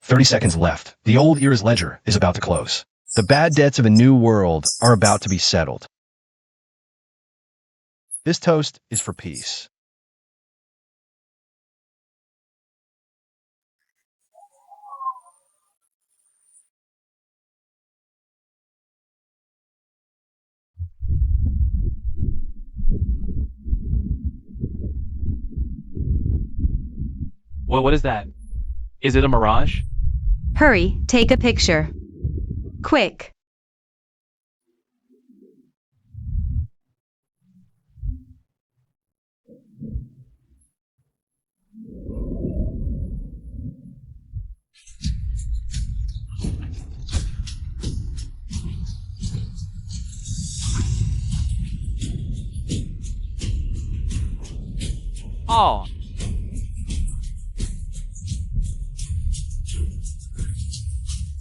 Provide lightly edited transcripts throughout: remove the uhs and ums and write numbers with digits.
30 seconds left. The old era's ledger is about to close. The bad debts of a new world are about to be settled. This toast is for peace. What is that? Is it a mirage? Hurry, take a picture. Quick. Oh.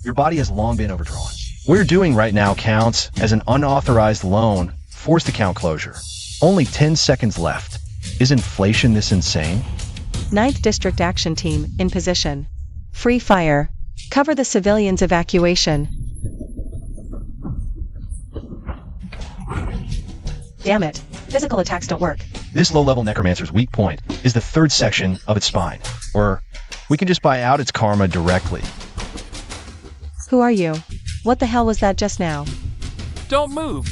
Your body has long been overdrawn. What you're doing right now counts as an unauthorized loan, forced account closure. Only 10 seconds left. Is inflation this insane? 9th District Action Team, in position. Free fire. Cover the civilians' evacuation. Damn it. Physical attacks don't work. This low-level necromancer's weak point is the third section of its spine. Or we can just buy out its karma directly. Who are you? What the hell was that just now? Don't move!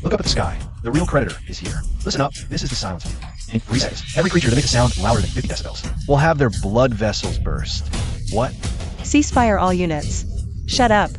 Look up at the sky. The real creditor is here. Listen up. This is the silencer. In 3 seconds, every creature that makes a sound louder than 50 decibels will have their blood vessels burst. What? Ceasefire all units. Shut up.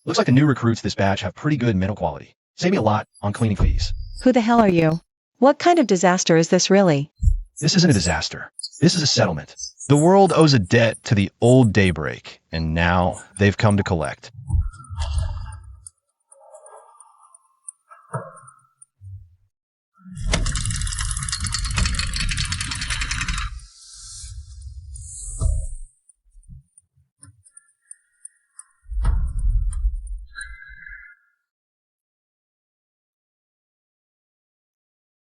Looks like the new recruits this batch have pretty good mental quality. Save me a lot on cleaning fees. Who the hell are you? What kind of disaster is this really? This isn't a disaster. This is a settlement. The world owes a debt to the old Daybreak, and now they've come to collect.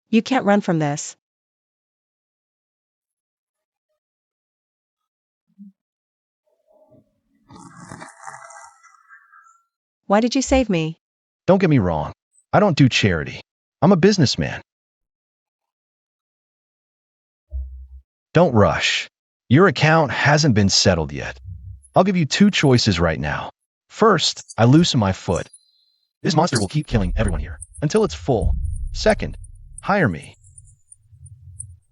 You can't run from this. Why did you save me? Don't get me wrong. I don't do charity. I'm a businessman. Don't rush. Your account hasn't been settled yet. I'll give you 2 choices right now. First, I loosen my foot. This monster will keep killing everyone here until it's full. Second, hire me.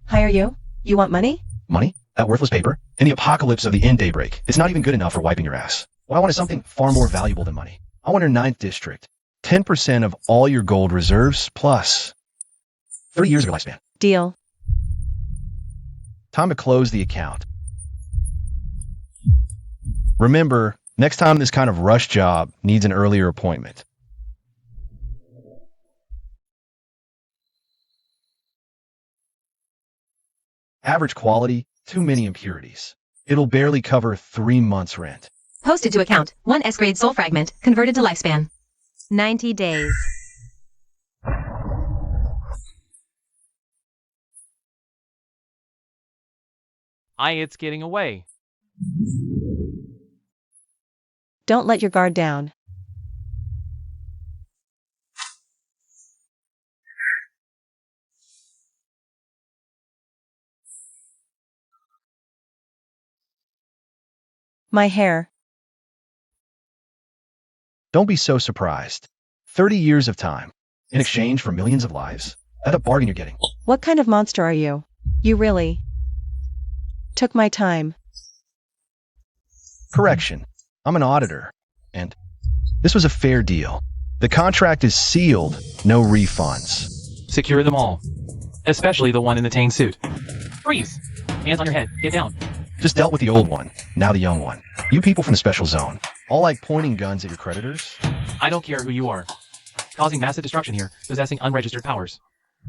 Hire you? You want money? Money? That worthless paper? In the apocalypse of the end Daybreak, it's not even good enough for wiping your ass. What I want is something far more valuable than money. I want your 9th District. 10% of all your gold reserves, plus 30 years of your lifespan. Deal. Time to close the account. Remember, next time this kind of rush job needs an earlier appointment. Average quality, too many impurities. It'll barely cover 3 months' rent. Posted to account. 1 S-grade soul fragment. Converted to lifespan. 90 days. It's getting away. Don't let your guard down. My hair. Don't be so surprised. 30 years of time, in exchange for millions of lives. That's a bargain you're getting. What kind of monster are you? You really took my time. Correction. I'm an auditor. And this was a fair deal. The contract is sealed. No refunds. Secure them all. Especially the one in the Tang suit. Freeze! Hands on your head. Get down. Just dealt with the old one. Now the young one. You people from the special zone, all like pointing guns at your creditors? I don't care who you are. Causing massive destruction here, possessing unregistered powers.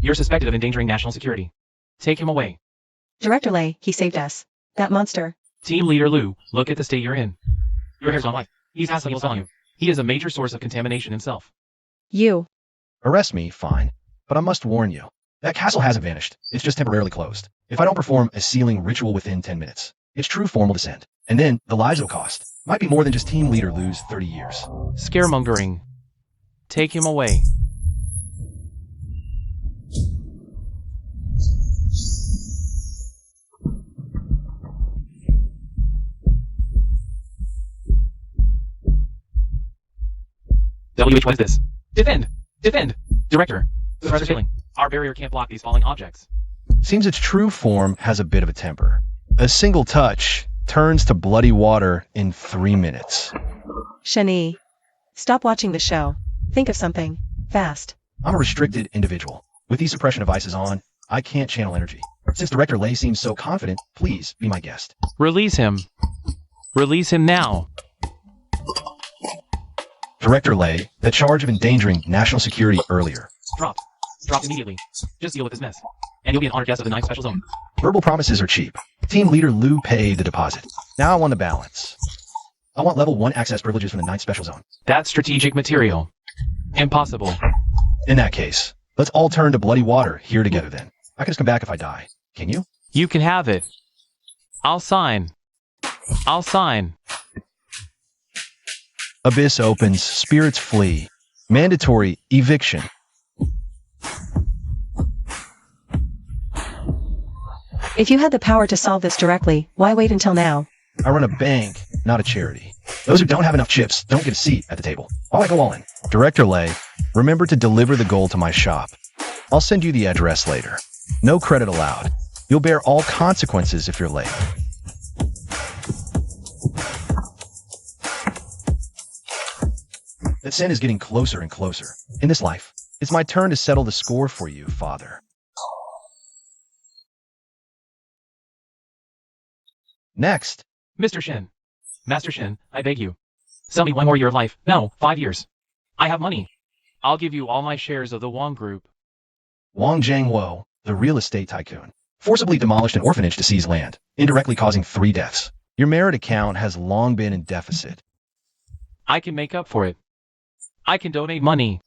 You're suspected of endangering national security. Take him away. Director Lay, he saved us. That monster. Team Leader Lou, look at the state you're in. Your hair's gone white. He's asking he'll sell you. He is a major source of contamination himself. You. Arrest me, fine. But I must warn you. That castle hasn't vanished. It's just temporarily closed. If I don't perform a sealing ritual within 10 minutes, it's true formal descent. And then, the lives it'll cost. Might be more than just Team Leader Lou's 30 years. Scaremongering. Take him away. WH, what is this? Defend! Defend! Director, the threats are failing. Our barrier can't block these falling objects. Seems its true form has a bit of a temper. A single touch turns to bloody water in 3 minutes. Shani. Stop watching the show. Think of something. Fast. I'm a restricted individual. With these suppression devices on, I can't channel energy. Since Director Lay seems so confident, please be my guest. Release him. Release him now. Director Lay, the charge of endangering national security earlier. Dropped. Dropped immediately. Just deal with this mess. And you'll be an honored guest of the 9th Special Zone. Verbal promises are cheap. Team Leader Lou paid the deposit. Now I want the balance. I want level 1 access privileges from the 9th Special Zone. That's strategic material. Impossible. In that case, let's all turn to bloody water here together then. I can just come back if I die. Can you? You can have it. I'll sign. I'll sign. Abyss opens, spirits flee. Mandatory eviction. If you had the power to solve this directly, why wait until now? I run a bank, not a charity. Those who don't have enough chips don't get a seat at the table. While I go all in. Director Lay, remember to deliver the gold to my shop. I'll send you the address later. No credit allowed. You'll bear all consequences if you're late. That sin is getting closer and closer. In this life, it's my turn to settle the score for you, Father. Next. Mr. Shin. Master Shin, I beg you. Sell me 1 more year of life. No, 5 years. I have money. I'll give you all my shares of the Wong Group. Wang Jiangwo, the real estate tycoon, forcibly demolished an orphanage to seize land, indirectly causing 3 deaths. Your merit account has long been in deficit. I can make up for it. I can donate money.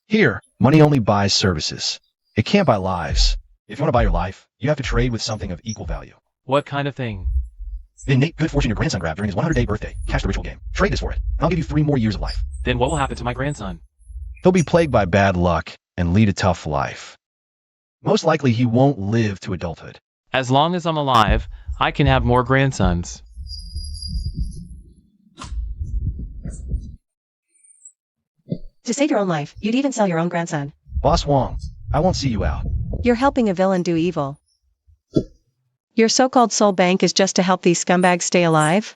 Here, money only buys services. It can't buy lives. If you want to buy your life, you have to trade with something of equal value. What kind of thing? The innate good fortune your grandson grabbed during his 100-day birthday. Cash the ritual game. Trade this for it, and I'll give you 3 more years of life. Then what will happen to my grandson? He'll be plagued by bad luck and lead a tough life. Most likely he won't live to adulthood. As long as I'm alive, I can have more grandsons. To save your own life, you'd even sell your own grandson. Boss Wong, I won't see you out. You're helping a villain do evil. Your so-called soul bank is just to help these scumbags stay alive?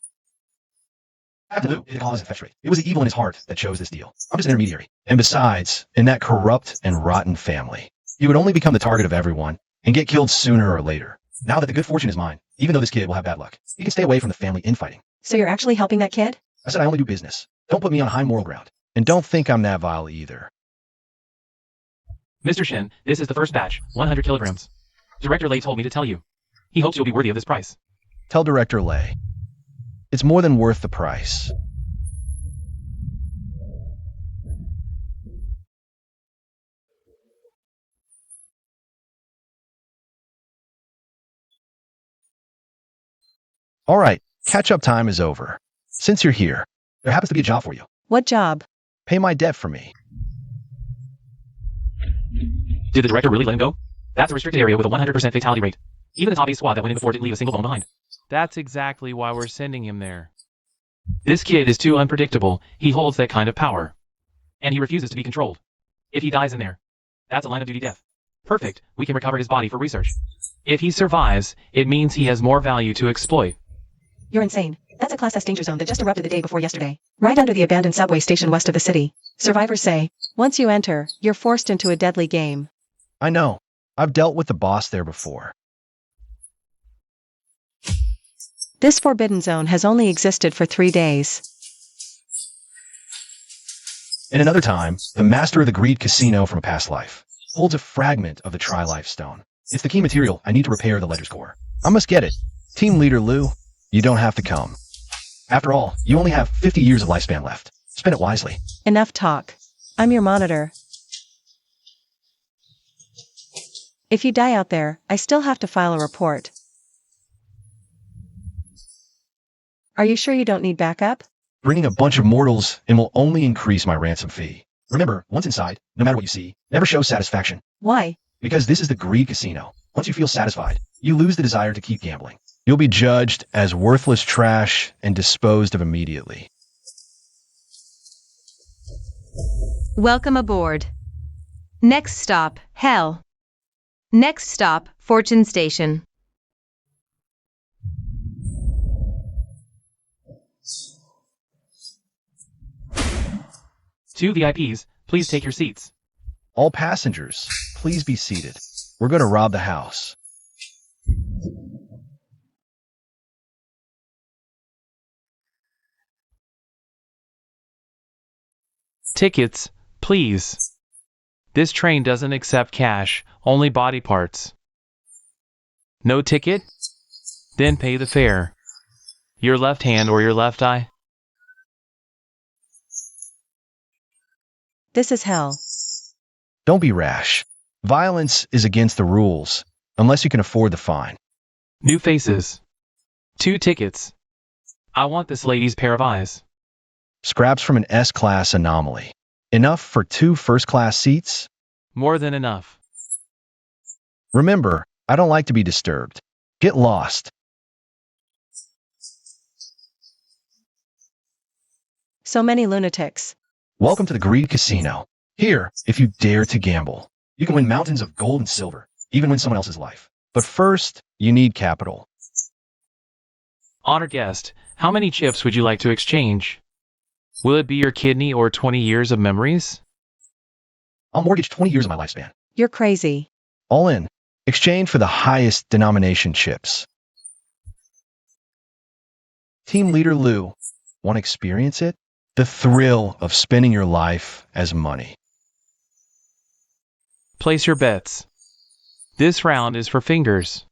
Absolutely, it causes infatuate. It was the evil in his heart that chose this deal. I'm just an intermediary. And besides, in that corrupt and rotten family, he would only become the target of everyone and get killed sooner or later. Now that the good fortune is mine, even though this kid will have bad luck, he can stay away from the family infighting. So you're actually helping that kid? I said I only do business. Don't put me on high moral ground. And don't think I'm that vile either. Mr. Shin, this is the first batch, 100 kilograms. Director Lay told me to tell you. He hopes you'll be worthy of this price. Tell Director Lay. It's more than worth the price. All right, catch-up time is over. Since you're here, there happens to be a job for you. What job? Pay my debt for me. Did the director really let him go? That's a restricted area with a 100% fatality rate. Even the top 8 squad that went in before didn't leave a single bone behind. That's exactly why we're sending him there. This kid is too unpredictable. He holds that kind of power. And he refuses to be controlled. If he dies in there, that's a line of duty death. Perfect. We can recover his body for research. If he survives, it means he has more value to exploit. You're insane. That's a Class S danger zone that just erupted the day before yesterday. Right under the abandoned subway station west of the city. Survivors say, once you enter, you're forced into a deadly game. I know. I've dealt with the boss there before. This forbidden zone has only existed for 3 days. In another time, the master of the greed casino from a past life holds a fragment of the Tri-Life Stone. It's the key material I need to repair the ledger's core. I must get it. Team leader Lou, you don't have to come. After all, you only have 50 years of lifespan left. Spend it wisely. Enough talk. I'm your monitor. If you die out there, I still have to file a report. Are you sure you don't need backup? Bringing a bunch of mortals in will only increase my ransom fee. Remember, once inside, no matter what you see, never show satisfaction. Why? Because this is the greed casino. Once you feel satisfied, you lose the desire to keep gambling. You'll be judged as worthless trash and disposed of immediately. Welcome aboard. Next stop, Hell. Next stop, Fortune Station. Two VIPs, please take your seats. All passengers, please be seated. We're going to rob the house. Tickets, please. This train doesn't accept cash, only body parts. No ticket? Then pay the fare. Your left hand or your left eye? This is hell. Don't be rash. Violence is against the rules, unless you can afford the fine. New faces. 2 tickets. I want this lady's pair of eyes. Scraps from an S-class anomaly. Enough for 2 first-class seats? More than enough. Remember, I don't like to be disturbed. Get lost. So many lunatics. Welcome to the Greed Casino. Here, if you dare to gamble, you can win mountains of gold and silver, even win someone else's life. But first, you need capital. Honored guest, how many chips would you like to exchange? Will it be your kidney or 20 years of memories? I'll mortgage 20 years of my lifespan. You're crazy. All in. Exchange for the highest denomination chips. Team leader Lou, want to experience it? The thrill of spending your life as money. Place your bets. This round is for fingers.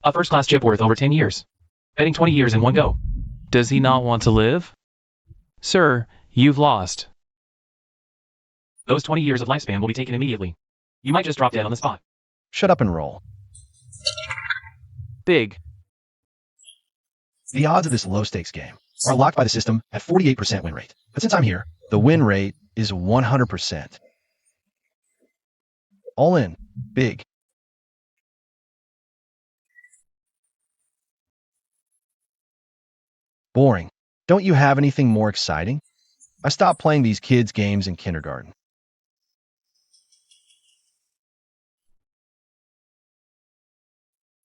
A first-class chip worth over 10 years. Betting 20 years in one go. Does he not want to live? Sir, you've lost. Those 20 years of lifespan will be taken immediately. You might just drop dead on the spot. Shut up and roll. Big. The odds of this low-stakes game are locked by the system at 48% win rate. But since I'm here, the win rate is 100%. All in. Big. Boring. Don't you have anything more exciting? I stopped playing these kids' games in kindergarten.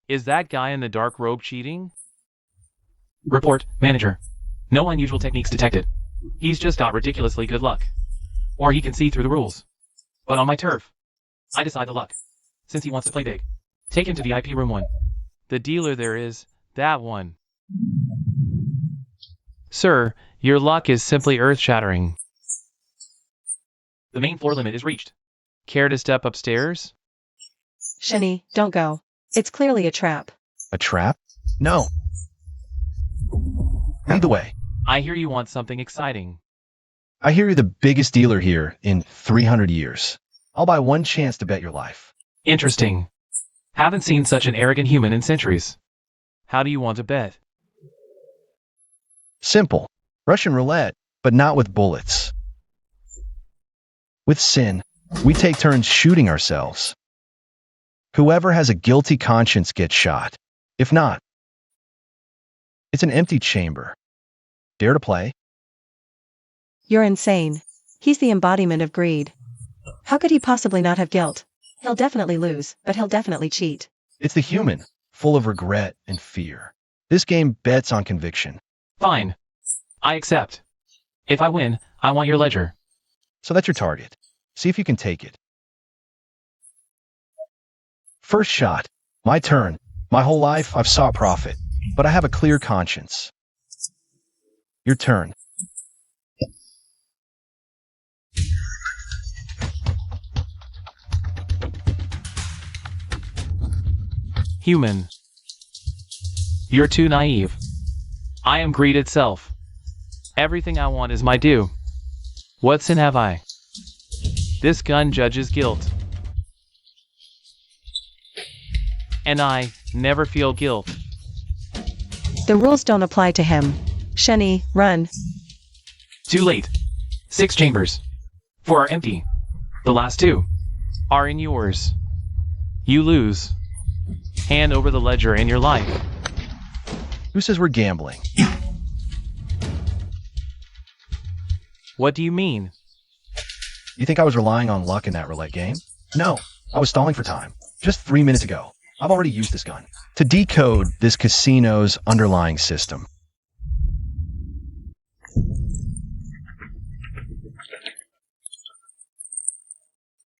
Is that guy in the dark robe cheating? Report, manager. No unusual techniques detected. He's just got ridiculously good luck. Or he can see through the rules. But on my turf, I decide the luck. Since he wants to play big, take him to VIP room 1. The dealer there is, that one. Sir, your luck is simply earth-shattering. The main floor limit is reached. Care to step upstairs? Shenny, don't go. It's clearly a trap. A trap? No. Lead the way. I hear you want something exciting. I hear you're the biggest dealer here in 300 years. I'll buy 1 chance to bet your life. Interesting. Haven't seen such an arrogant human in centuries. How do you want to bet? Simple. Russian roulette, but not with bullets. With sin, we take turns shooting ourselves. Whoever has a guilty conscience gets shot. If not, it's an empty chamber. Dare to play? You're insane. He's the embodiment of greed. How could he possibly not have guilt? He'll definitely lose, but he'll definitely cheat. It's the human, full of regret and fear. This game bets on conviction. Fine. I accept. If I win, I want your ledger. So that's your target. See if you can take it. First shot. My turn. My whole life, I've sought profit, but I have a clear conscience. Your turn. Human. You're too naive. I am greed itself. Everything I want is my due. What sin have I? This gun judges guilt. And I never feel guilt. The rules don't apply to him. Shenny, run. Too late. 6 chambers. 4 are empty. The last 2 are in yours. You lose. Hand over the ledger in your life. Who says we're gambling? What do you mean? You think I was relying on luck in that roulette game? No, I was stalling for time. Just 3 minutes ago. I've already used this gun to decode this casino's underlying system.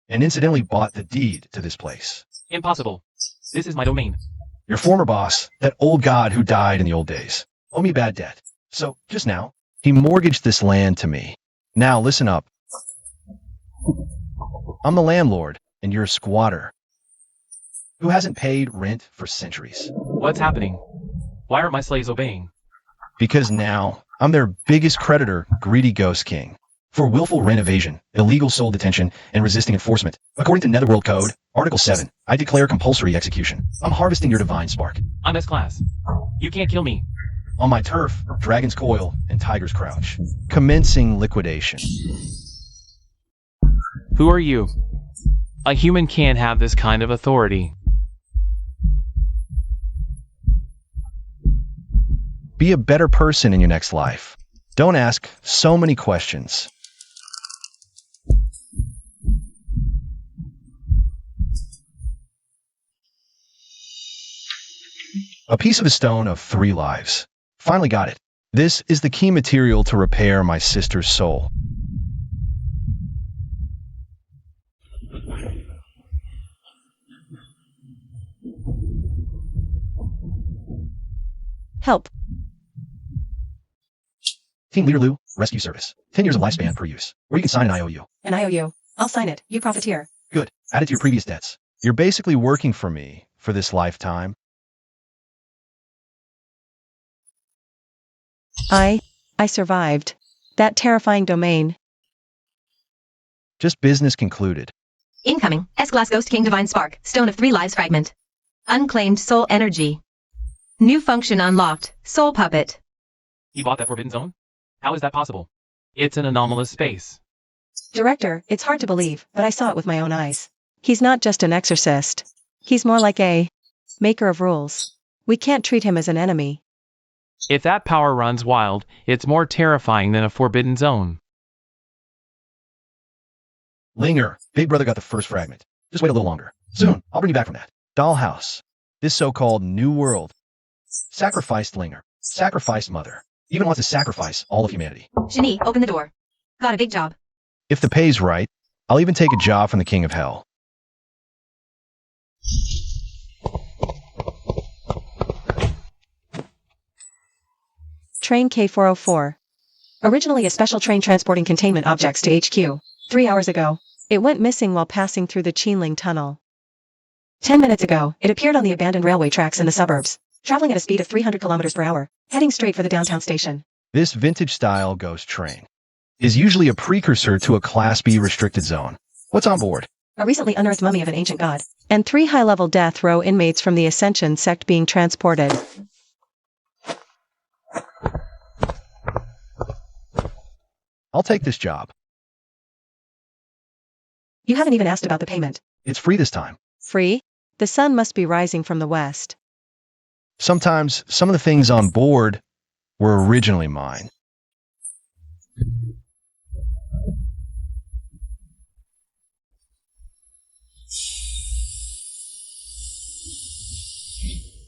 And incidentally bought the deed to this place. Impossible. This is my domain. Your former boss, that old god who died in the old days, owe me bad debt. So, just now, he mortgaged this land to me. Now, listen up. I'm the landlord, and you're a squatter who hasn't paid rent for centuries. What's happening? Why aren't my slaves obeying? Because now, I'm their biggest creditor, Greedy Ghost King, for willful rent evasion, illegal soul detention, and resisting enforcement. According to Netherworld Code, Article 7, I declare compulsory execution. I'm harvesting your divine spark. I'm S-class. You can't kill me. On my turf, Dragon's Coil and Tiger's Crouch. Commencing liquidation. Who are you? A human can't have this kind of authority. Be a better person in your next life. Don't ask so many questions. A piece of a stone of 3 lives. Finally got it. This is the key material to repair my sister's soul. Help. Team Leader Lou, Rescue Service. 10 years of lifespan per use. Or you can sign an IOU. An IOU. I'll sign it. You profiteer. Good. Add it to your previous debts. You're basically working for me for this lifetime. I survived. That terrifying domain. Just business concluded. Incoming. S-Class Ghost King Divine Spark. Stone of 3 lives fragment. Unclaimed soul energy. New function unlocked. Soul puppet. You bought that forbidden zone? How is that possible? It's an anomalous space. Director, it's hard to believe, but I saw it with my own eyes. He's not just an exorcist. He's more like a maker of rules. We can't treat him as an enemy. If that power runs wild, it's more terrifying than a forbidden zone. Linger, Big Brother got the first fragment. Just wait a little longer. Soon, I'll bring you back from that. Dollhouse. This so-called new world. Sacrificed Linger. Sacrificed Mother. Even wants to sacrifice all of humanity. Shani, open the door. Got a big job. If the pay's right, I'll even take a job from the King of Hell. Train K404. Originally a special train transporting containment objects to HQ. 3 hours ago, it went missing while passing through the Qinling Tunnel. 10 minutes ago, it appeared on the abandoned railway tracks in the suburbs, traveling at a speed of 300 kilometers per hour, heading straight for the downtown station. This vintage-style ghost train is usually a precursor to a Class B restricted zone. What's on board? A recently unearthed mummy of an ancient god, and 3 high-level death row inmates from the Ascension sect being transported. I'll take this job. You haven't even asked about the payment. It's free this time. Free? The sun must be rising from the west. Sometimes, some of the things on board were originally mine.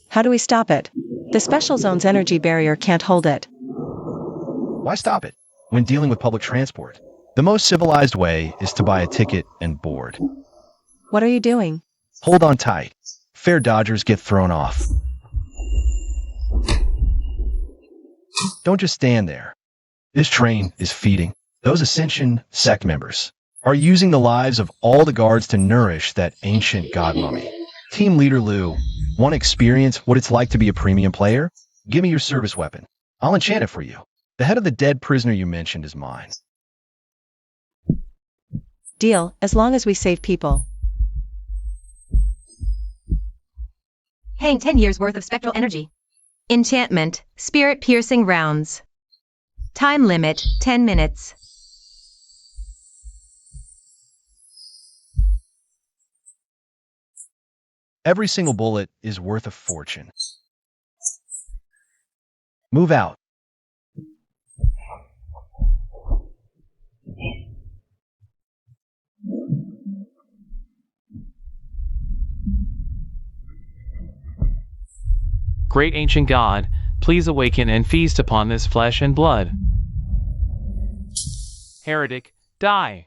How do we stop it? The special zone's energy barrier can't hold it. Why stop it when dealing with public transport? The most civilized way is to buy a ticket and board. What are you doing? Hold on tight. Fair dodgers get thrown off. Don't just stand there. This train is feeding. Those Ascension sect members are using the lives of all the guards to nourish that ancient god mummy. Team Leader Lou, want to experience what it's like to be a premium player? Give me your service weapon. I'll enchant it for you. The head of the dead prisoner you mentioned is mine. Deal, as long as we save people. Hang 10 years worth of spectral energy. Enchantment, spirit-piercing rounds. Time limit, 10 minutes. Every single bullet is worth a fortune. Move out. Great ancient God, please awaken and feast upon this flesh and blood. Heretic, die!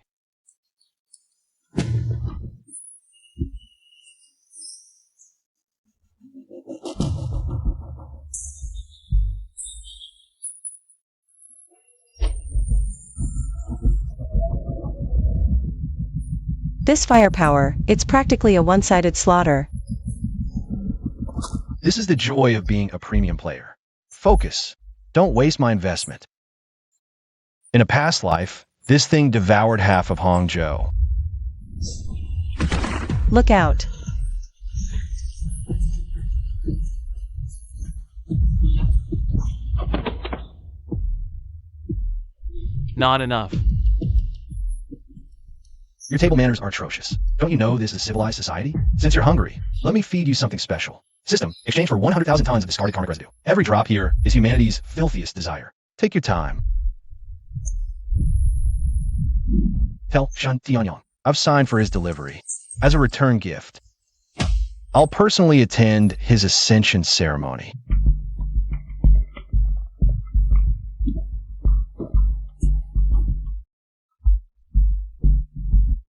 This firepower, it's practically a one-sided slaughter. This is the joy of being a premium player. Focus. Don't waste my investment. In a past life, this thing devoured half of Hangzhou. Look out. Not enough. Your table manners are atrocious. Don't you know this is a civilized society? Since you're hungry, let me feed you something special. System, exchange for 100,000 tons of discarded karmic residue. Every drop here is humanity's filthiest desire. Take your time. Tell Shen Tianyang I've signed for his delivery. As a return gift, I'll personally attend his ascension ceremony.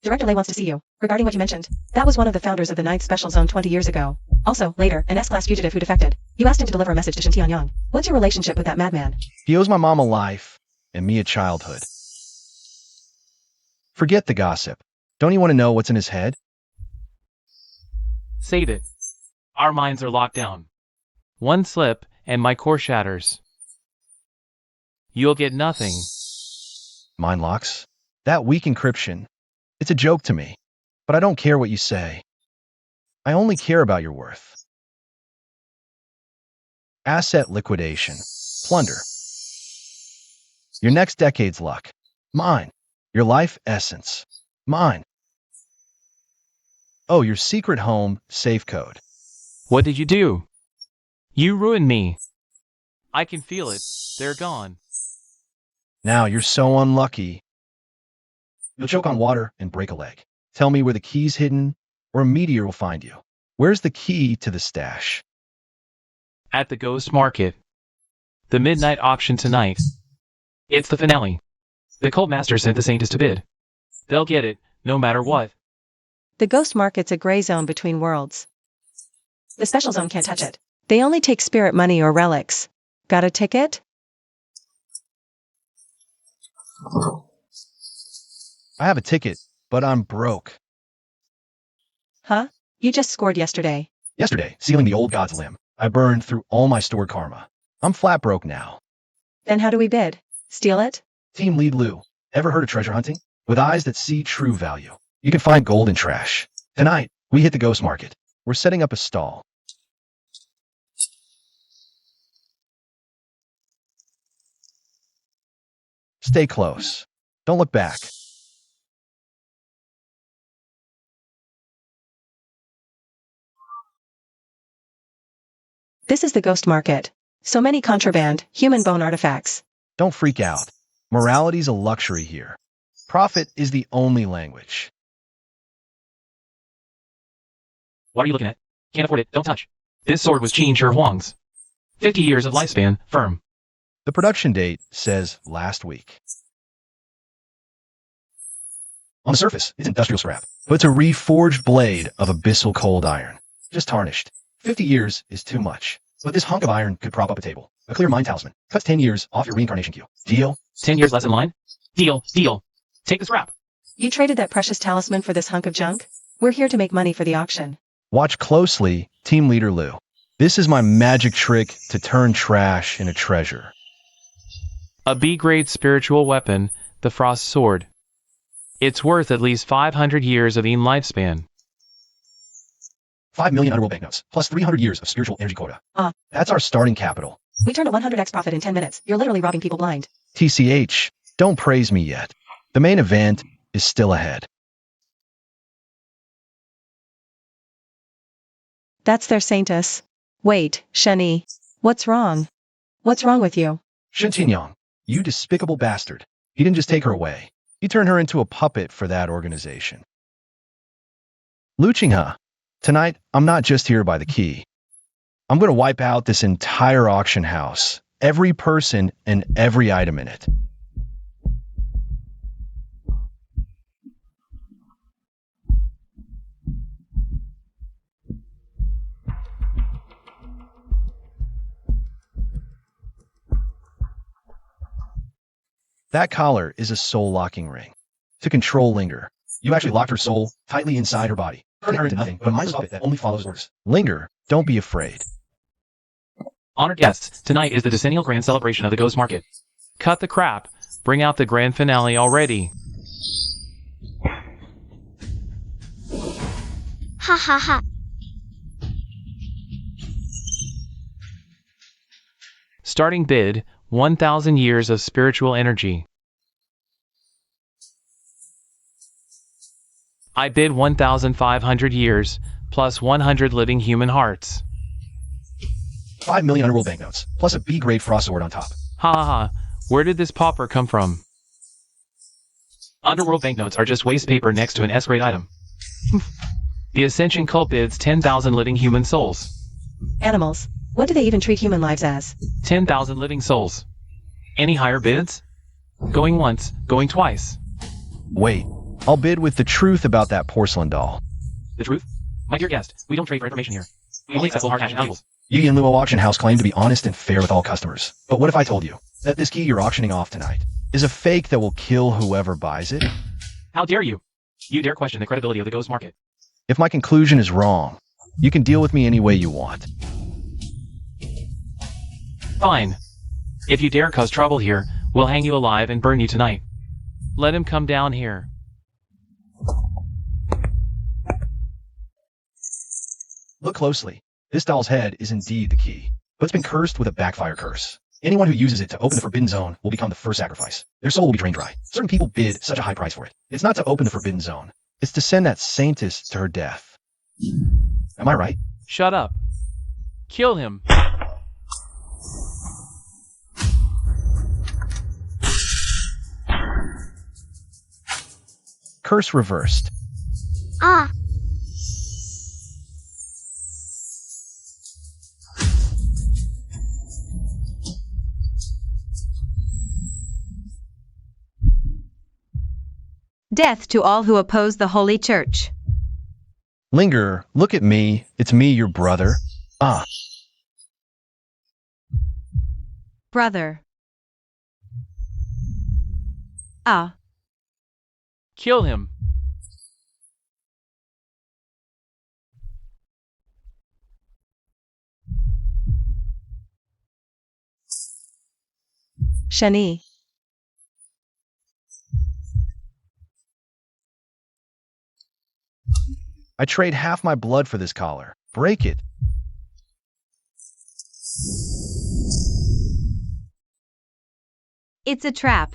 Director Lei wants to see you. Regarding what you mentioned, that was one of the founders of the 9th Special Zone 20 years ago. Also, later, an S-Class fugitive who defected. You asked him to deliver a message to Shen Tianyang. What's your relationship with that madman? He owes my mom a life and me a childhood. Forget the gossip. Don't you want to know what's in his head? Save it. Our minds are locked down. One slip, and my core shatters. You'll get nothing. Mind locks? That weak encryption. It's a joke to me, but I don't care what you say. I only care about your worth. Asset liquidation. Plunder. Your next decade's luck. Mine. Your life essence. Mine. Oh, your secret home safe code. What did you do? You ruined me. I can feel it. They're gone. Now you're so unlucky. You'll choke on water and break a leg. Tell me where the key's hidden, or a meteor will find you. Where's the key to the stash? At the Ghost Market. The midnight auction tonight. It's the finale. The Cult Master sent the Saints to bid. They'll get it, no matter what. The Ghost Market's a gray zone between worlds. The Special Zone can't touch it. They only take spirit money or relics. Got a ticket? I have a ticket, but I'm broke. Huh? You just scored yesterday. Yesterday, sealing the old god's limb, I burned through all my stored karma. I'm flat broke now. Then how do we bid? Steal it? Team Lead Lou, ever heard of treasure hunting? With eyes that see true value. You can find gold in trash. Tonight, we hit the Ghost Market. We're setting up a stall. Stay close. Don't look back. This is the Ghost Market. So many contraband, human bone artifacts. Don't freak out. Morality's a luxury here. Profit is the only language. What are you looking at? Can't afford it, don't touch. This sword was Qin Shi Huang's. 50 years of lifespan, firm. The production date says last week. On the surface, it's industrial scrap, but it's a reforged blade of abyssal cold iron. just tarnished. 50 years is too much. But this hunk of iron could prop up a table. A clear mind talisman. Cuts 10 years off your reincarnation queue. Deal? 10 years less in line? Deal, deal. Take this wrap. You traded that precious talisman for this hunk of junk? We're here to make money for the auction. Watch closely, Team Leader Lou. This is my magic trick to turn trash into treasure. A B-grade spiritual weapon, the Frost Sword. It's worth at least 500 years of Ean lifespan. 5 million underworld banknotes, plus 300 years of spiritual energy quota. That's our starting capital. We turned a 100x profit in 10 minutes. You're literally robbing people blind. TCH, don't praise me yet. The main event is still ahead. That's their saintess. Wait, Shani. What's wrong? What's wrong with you? Shen Tianyang, you despicable bastard. He didn't just take her away. He turned her into a puppet for that organization. Lu Qinghe, tonight I'm not just here by the key. I'm going to wipe out this entire auction house, every person and every item in it. That collar is a soul-locking ring. To control Linger, you actually locked her soul tightly inside her body, turning her into nothing but a mindless puppet that only follows orders. Linger, don't be afraid. Honored guests, tonight is the decennial grand celebration of the Ghost Market. Cut the crap. Bring out the grand finale already. Ha ha ha. Starting bid, 1,000 years of spiritual energy. I bid 1,500 years, plus 100 living human hearts. 5 million underworld banknotes, plus a B-grade frost sword on top. Ha ha ha, where did this pauper come from? Underworld banknotes are just waste paper next to an S-grade item. The Ascension cult bids 10,000 living human souls. Animals. What do they even treat human lives as? 10,000 living souls. Any higher bids? Going once, going twice. Wait, I'll bid with the truth about that porcelain doll. The truth? My dear guest, we don't trade for information here. We only accept full hard cash and valuables. Yi and Luo Auction House claim to be honest and fair with all customers. But what if I told you that this key you're auctioning off tonight is a fake that will kill whoever buys it? How dare you? You dare question the credibility of the Ghost Market. If my conclusion is wrong, you can deal with me any way you want. Fine. If you dare cause trouble here, we'll hang you alive and burn you tonight. Let him come down here. Look closely. This doll's head is indeed the key, but it's been cursed with a backfire curse. Anyone who uses it to open the Forbidden Zone will become the first sacrifice. Their soul will be drained dry. Certain people bid such a high price for it. It's not to open the Forbidden Zone. It's to send that saintess to her death. Am I right? Shut up. Kill him. Curse reversed. Ah. Death to all who oppose the Holy Church. Linger, look at me. It's me, your brother. Ah. Brother. Ah. Kill him. Shani. I trade half my blood for this collar. Break it. It's a trap.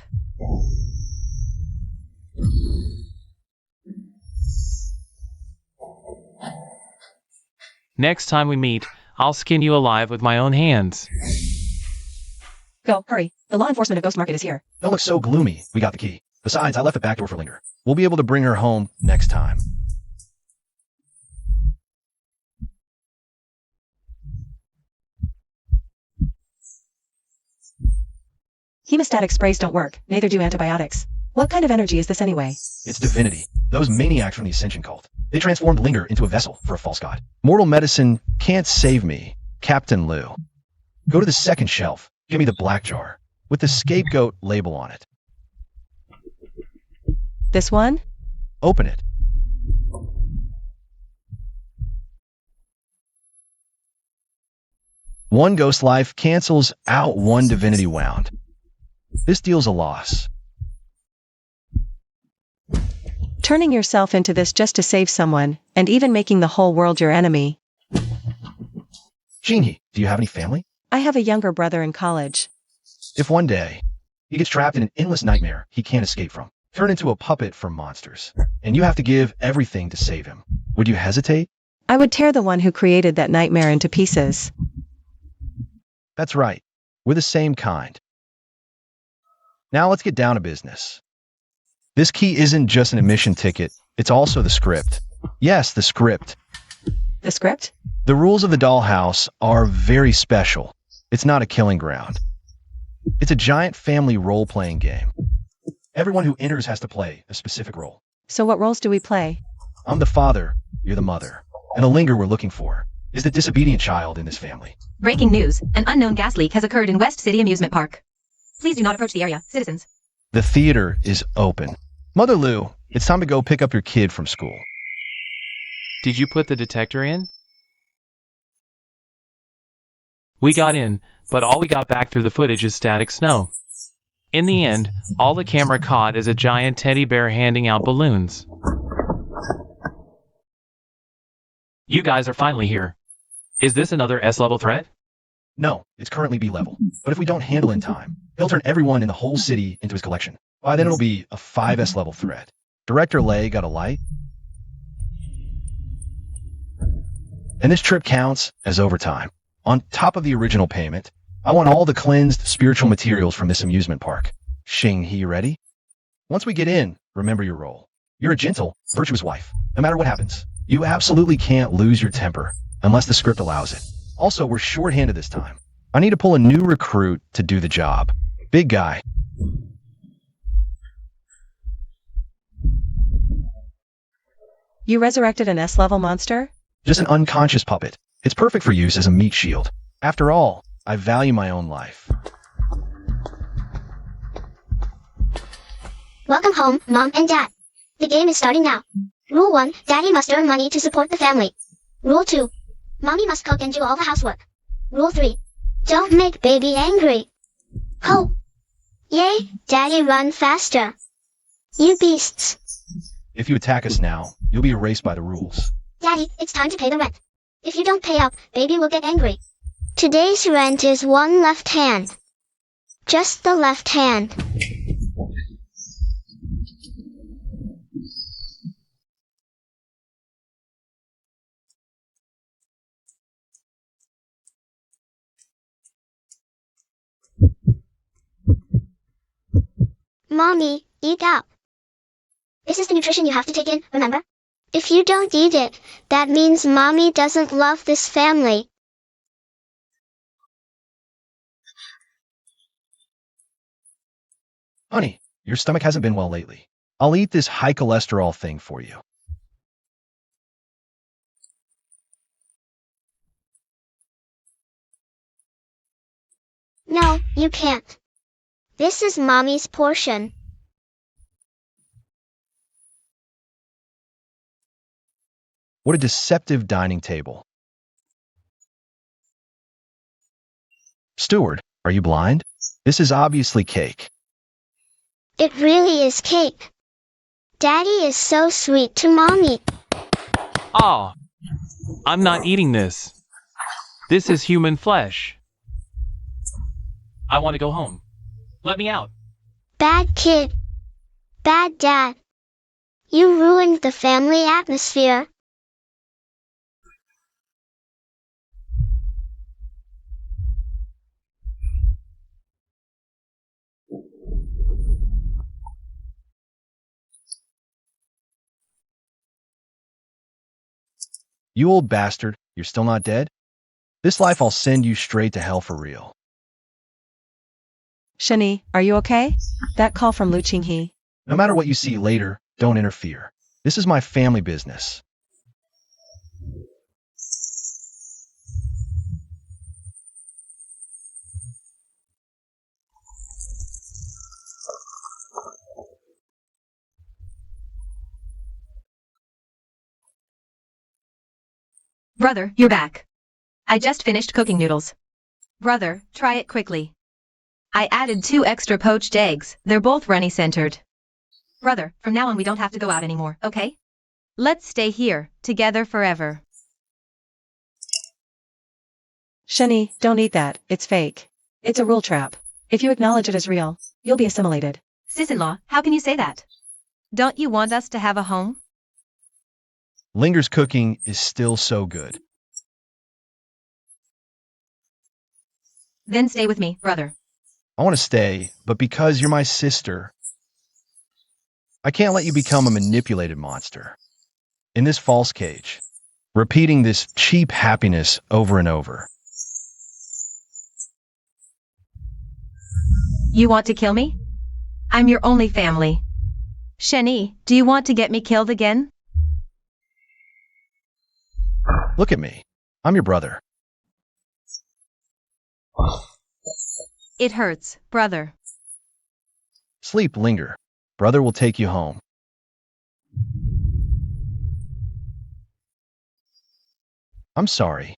Next time we meet, I'll skin you alive with my own hands. Go, hurry. The law enforcement of Ghost Market is here. Don't look so gloomy. We got the key. Besides, I left the back door for Linger. We'll be able to bring her home next time. Hemostatic sprays don't work, neither do antibiotics. What kind of energy is this anyway? It's divinity. Those maniacs from the Ascension cult. They transformed Linger into a vessel for a false god. Mortal medicine can't save me, Captain Lou. Go to the second shelf. Give me the black jar with the scapegoat label on it. This one? Open it. One ghost life cancels out one divinity wound. This deals a loss. Turning yourself into this just to save someone, and even making the whole world your enemy. Jinhee, do you have any family? I have a younger brother in college. If one day he gets trapped in an endless nightmare he can't escape from, turn into a puppet for monsters, and you have to give everything to save him, would you hesitate? I would tear the one who created that nightmare into pieces. That's right. We're the same kind. Now let's get down to business. This key isn't just an admission ticket, it's also the script. Yes, the script. The script? The rules of the dollhouse are very special. It's not a killing ground. It's a giant family role-playing game. Everyone who enters has to play a specific role. So what roles do we play? I'm the father, you're the mother, and the Linger we're looking for is the disobedient child in this family. Breaking news. An unknown gas leak has occurred in West City Amusement Park. Please do not approach the area, citizens. The theater is open. Mother Lou, it's time to go pick up your kid from school. Did you put the detector in? We got in, but all we got back through the footage is static snow. In the end, all the camera caught is a giant teddy bear handing out balloons. You guys are finally here. Is this another S-level threat? No, it's currently B-level. But if we don't handle it in time, he'll turn everyone in the whole city into his collection. By then it'll be a 5S level threat. Director Lay got a light? And this trip counts as overtime. On top of the original payment, I want all the cleansed spiritual materials from this amusement park. Jinhee, ready? Once we get in, remember your role. You're a gentle, virtuous wife. No matter what happens, you absolutely can't lose your temper unless the script allows it. Also, we're short-handed this time. I need to pull a new recruit to do the job. Big guy. You resurrected an S-level monster? Just an unconscious puppet. It's perfect for use as a meat shield. After all, I value my own life. Welcome home, Mom and Dad. The game is starting now. Rule 1, Daddy must earn money to support the family. Rule 2, Mommy must cook and do all the housework. Rule 3, don't make baby angry. Ho! Yay, Daddy run faster. You beasts. If you attack us now, you'll be erased by the rules. Daddy, it's time to pay the rent. If you don't pay up, baby will get angry. Today's rent is one left hand. Just the left hand. Mommy, eat up. This is the nutrition you have to take in, remember? If you don't eat it, that means Mommy doesn't love this family. Honey, your stomach hasn't been well lately. I'll eat this high cholesterol thing for you. No, you can't. This is Mommy's portion. What a deceptive dining table. Steward, are you blind? This is obviously cake. It really is cake. Daddy is so sweet to Mommy. Ah, I'm not eating this. This is human flesh. I want to go home. Let me out. Bad kid. Bad dad. You ruined the family atmosphere. You old bastard, you're still not dead? This life I'll send you straight to hell for real. Shani, are you okay? That call from Lu Jinhee. No matter what you see later, don't interfere. This is my family business. Brother, you're back. I just finished cooking noodles. Brother, try it quickly. I added 2 extra poached eggs. They're both runny-centered. Brother, from now on we don't have to go out anymore, okay? Let's stay here, together forever. Shani, don't eat that, it's fake. It's a rule trap. If you acknowledge it as real, you'll be assimilated. Sis-in-law, how can you say that? Don't you want us to have a home? Linger's cooking is still so good. Then stay with me, brother. I want to stay, but because you're my sister, I can't let you become a manipulated monster. In this false cage, repeating this cheap happiness over and over. You want to kill me? I'm your only family. Shani, do you want to get me killed again? Look at me. I'm your brother. It hurts, brother. Sleep, Linger. Brother will take you home. I'm sorry.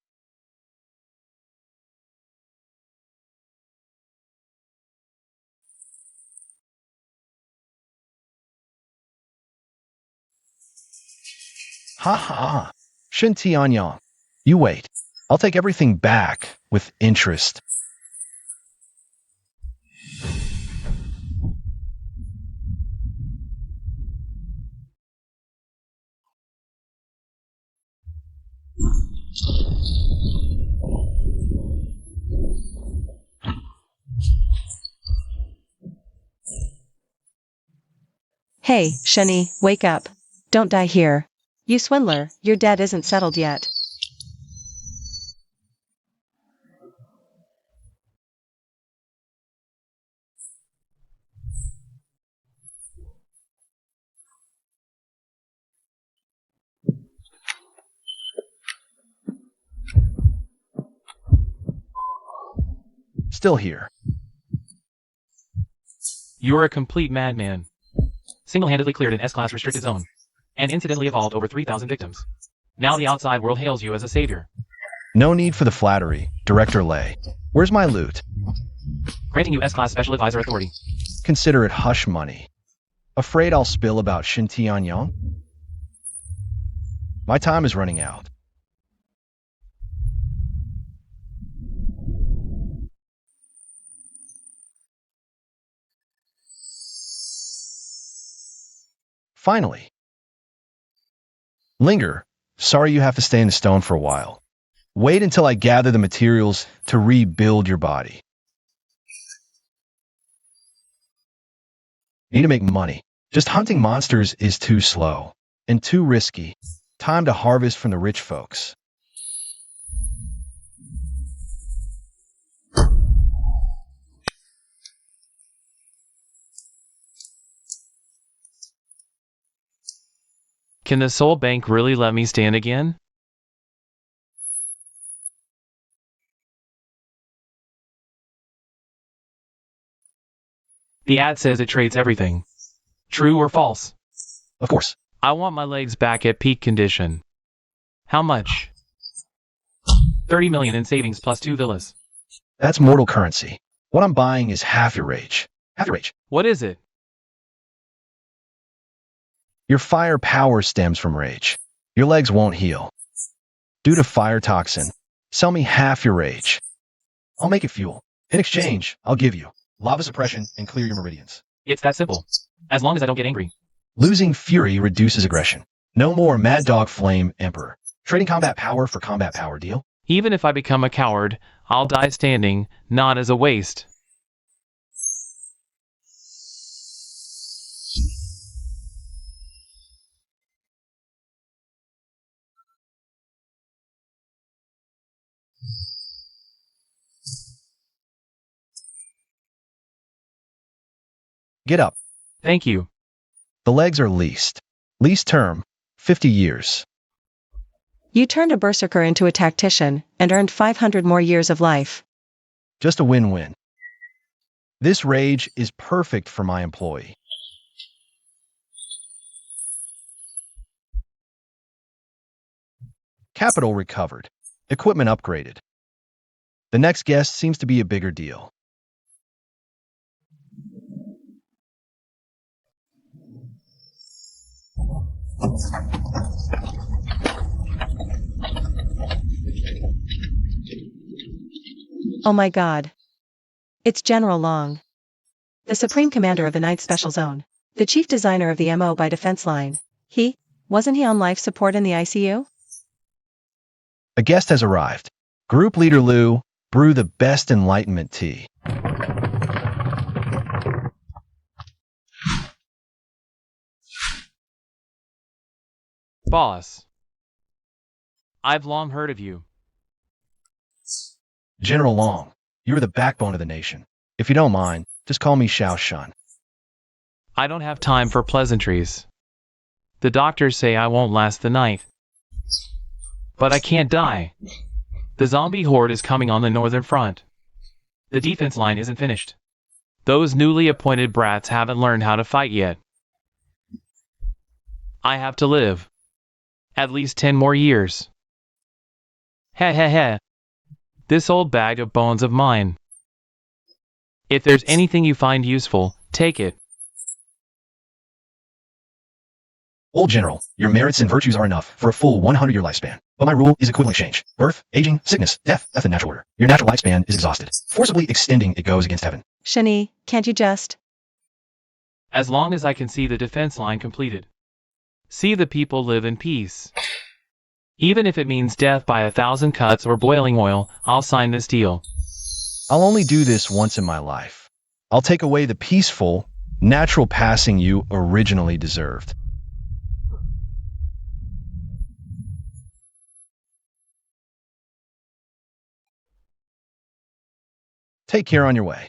Ha ha. Shin Tianyang. You wait. I'll take everything back with interest. Hey, Shani, wake up. Don't die here. You swindler, your debt isn't settled yet. Still here. You're a complete madman. Single-handedly cleared an S-class restricted zone, and incidentally evolved over 3,000 victims. Now the outside world hails you as a savior. No need for the flattery, Director Lay. Where's my loot? Granting you S-class special advisor authority. Consider it hush money. Afraid I'll spill about Shin Tianyang? My time is running out. Finally. Linger, sorry you have to stay in the stone for a while. Wait until I gather the materials to rebuild your body. Need to make money. Just hunting monsters is too slow and too risky. Time to harvest from the rich folks. Can the soul bank really let me stand again? The ad says it trades everything. True or false? Of course. I want my legs back at peak condition. How much? 30 million in savings plus 2 villas. That's mortal currency. What I'm buying is half your rage. Half your rage. What is it? Your fire power stems from rage. Your legs won't heal. Due to fire toxin, sell me half your rage. I'll make it fuel. In exchange, I'll give you lava suppression and clear your meridians. It's that simple. As long as I don't get angry. Losing fury reduces aggression. No more Mad Dog Flame Emperor. Trading combat power for combat power deal? Even if I become a coward, I'll die standing, not as a waste. Get up. Thank you. The legs are leased. Lease term, 50 years. You turned a berserker into a tactician, and earned 500 more years of life. Just a win-win. This rage is perfect for my employee. Capital recovered. Equipment upgraded. The next guest seems to be a bigger deal. Oh my God. It's General Long. The Supreme Commander of the 9th Special Zone. The Chief Designer of the MO by Defense Line. Wasn't he on life support in the ICU? A guest has arrived. Group Leader Lou, brew the best enlightenment tea. Boss. I've long heard of you. General Long, you're the backbone of the nation. If you don't mind, just call me Xiao Shun. I don't have time for pleasantries. The doctors say I won't last the night. But I can't die. The zombie horde is coming on the northern front. The defense line isn't finished. Those newly appointed brats haven't learned how to fight yet. I have to live. At least 10 more years. Heh heh heh. This old bag of bones of mine. If there's anything you find useful, take it. Old General, your merits and virtues are enough for a full 100-year lifespan. But my rule is equivalent exchange. Birth, aging, sickness, death, that's the natural order. Your natural lifespan is exhausted. Forcibly extending it goes against heaven. Shani, can't you just? As long as I can see the defense line completed. See the people live in peace. Even if it means death by 1,000 cuts or boiling oil, I'll sign this deal. I'll only do this once in my life. I'll take away the peaceful, natural passing you originally deserved. Take care on your way.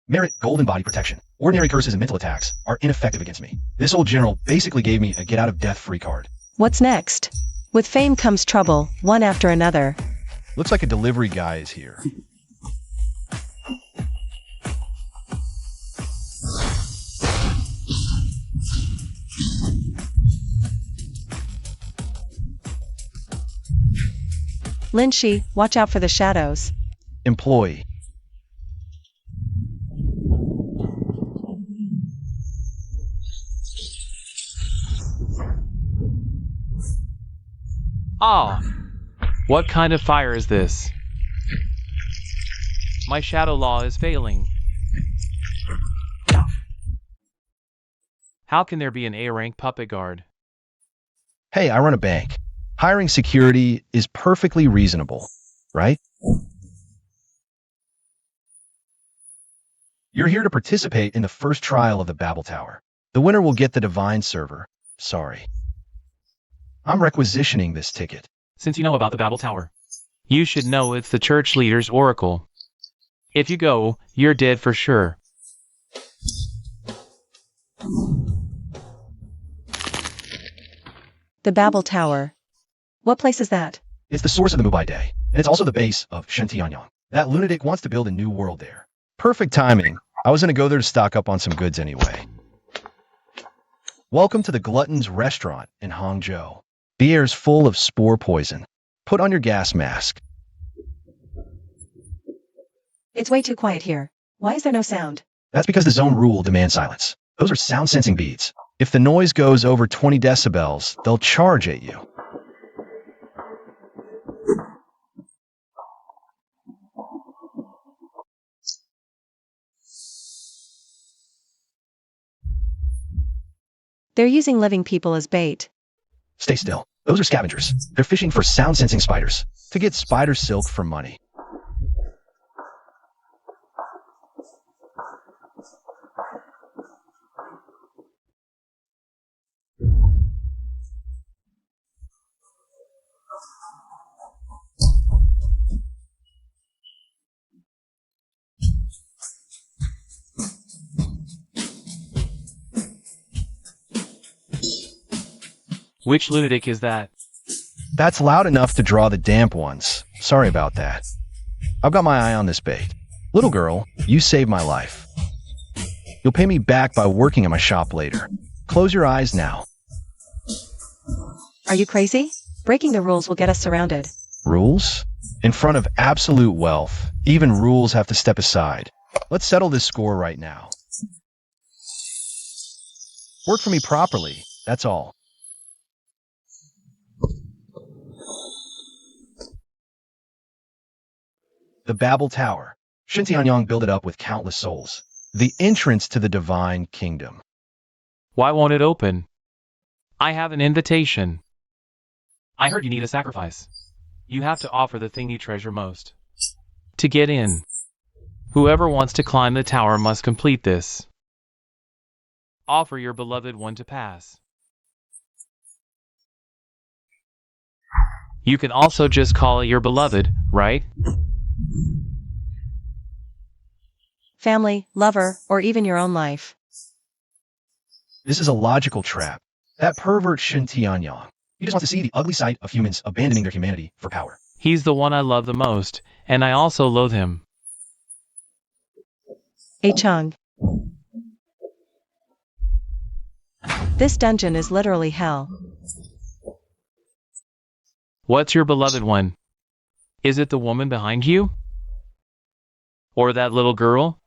Merit golden body protection. Ordinary curses and mental attacks are ineffective against me. This old general basically gave me a get-out-of-death-free card. What's next? With fame comes trouble, one after another. Looks like a delivery guy is here. Linshi, watch out for the shadows. Employee. Ah! What kind of fire is this? My shadow law is failing. How can there be an A-rank puppet guard? Hey, I run a bank. Hiring security is perfectly reasonable, right? You're here to participate in the first trial of the Babel Tower. The winner will get the Divine Server. Sorry. I'm requisitioning this ticket. Since you know about the Babel Tower, you should know it's the church leader's oracle. If you go, you're dead for sure. The Babel Tower. What place is that? It's the source of the Mubai Day, and it's also the base of Shantianyang. That lunatic wants to build a new world there. Perfect timing. I was going to go there to stock up on some goods anyway. Welcome to the Glutton's Restaurant in Hangzhou. The air's full of spore poison. Put on your gas mask. It's way too quiet here. Why is there no sound? That's because the zone rule demands silence. Those are sound-sensing beads. If the noise goes over 20 decibels, they'll charge at you. They're using living people as bait. Stay still. Those are scavengers. They're fishing for sound-sensing spiders. To get spider silk for money. Which lunatic is that? That's loud enough to draw the damp ones. Sorry about that. I've got my eye on this bait. Little girl, you saved my life. You'll pay me back by working at my shop later. Close your eyes now. Are you crazy? Breaking the rules will get us surrounded. Rules? In front of absolute wealth, even rules have to step aside. Let's settle this score right now. Work for me properly, that's all. The Babel Tower. Xintianyang built it up with countless souls. The entrance to the divine kingdom. Why won't it open? I have an invitation. I heard you need a sacrifice. You have to offer the thing you treasure most. To get in. Whoever wants to climb the tower must complete this. Offer your beloved one to pass. You can also just call it your beloved, right? Family, lover, or even your own life. This is a logical trap. That pervert Xintianyang. He just wants to see the ugly sight of humans abandoning their humanity for power. He's the one I love the most, and I also loathe him. Chung. This dungeon is literally hell. What's your beloved one? Is it the woman behind you? Or that little girl?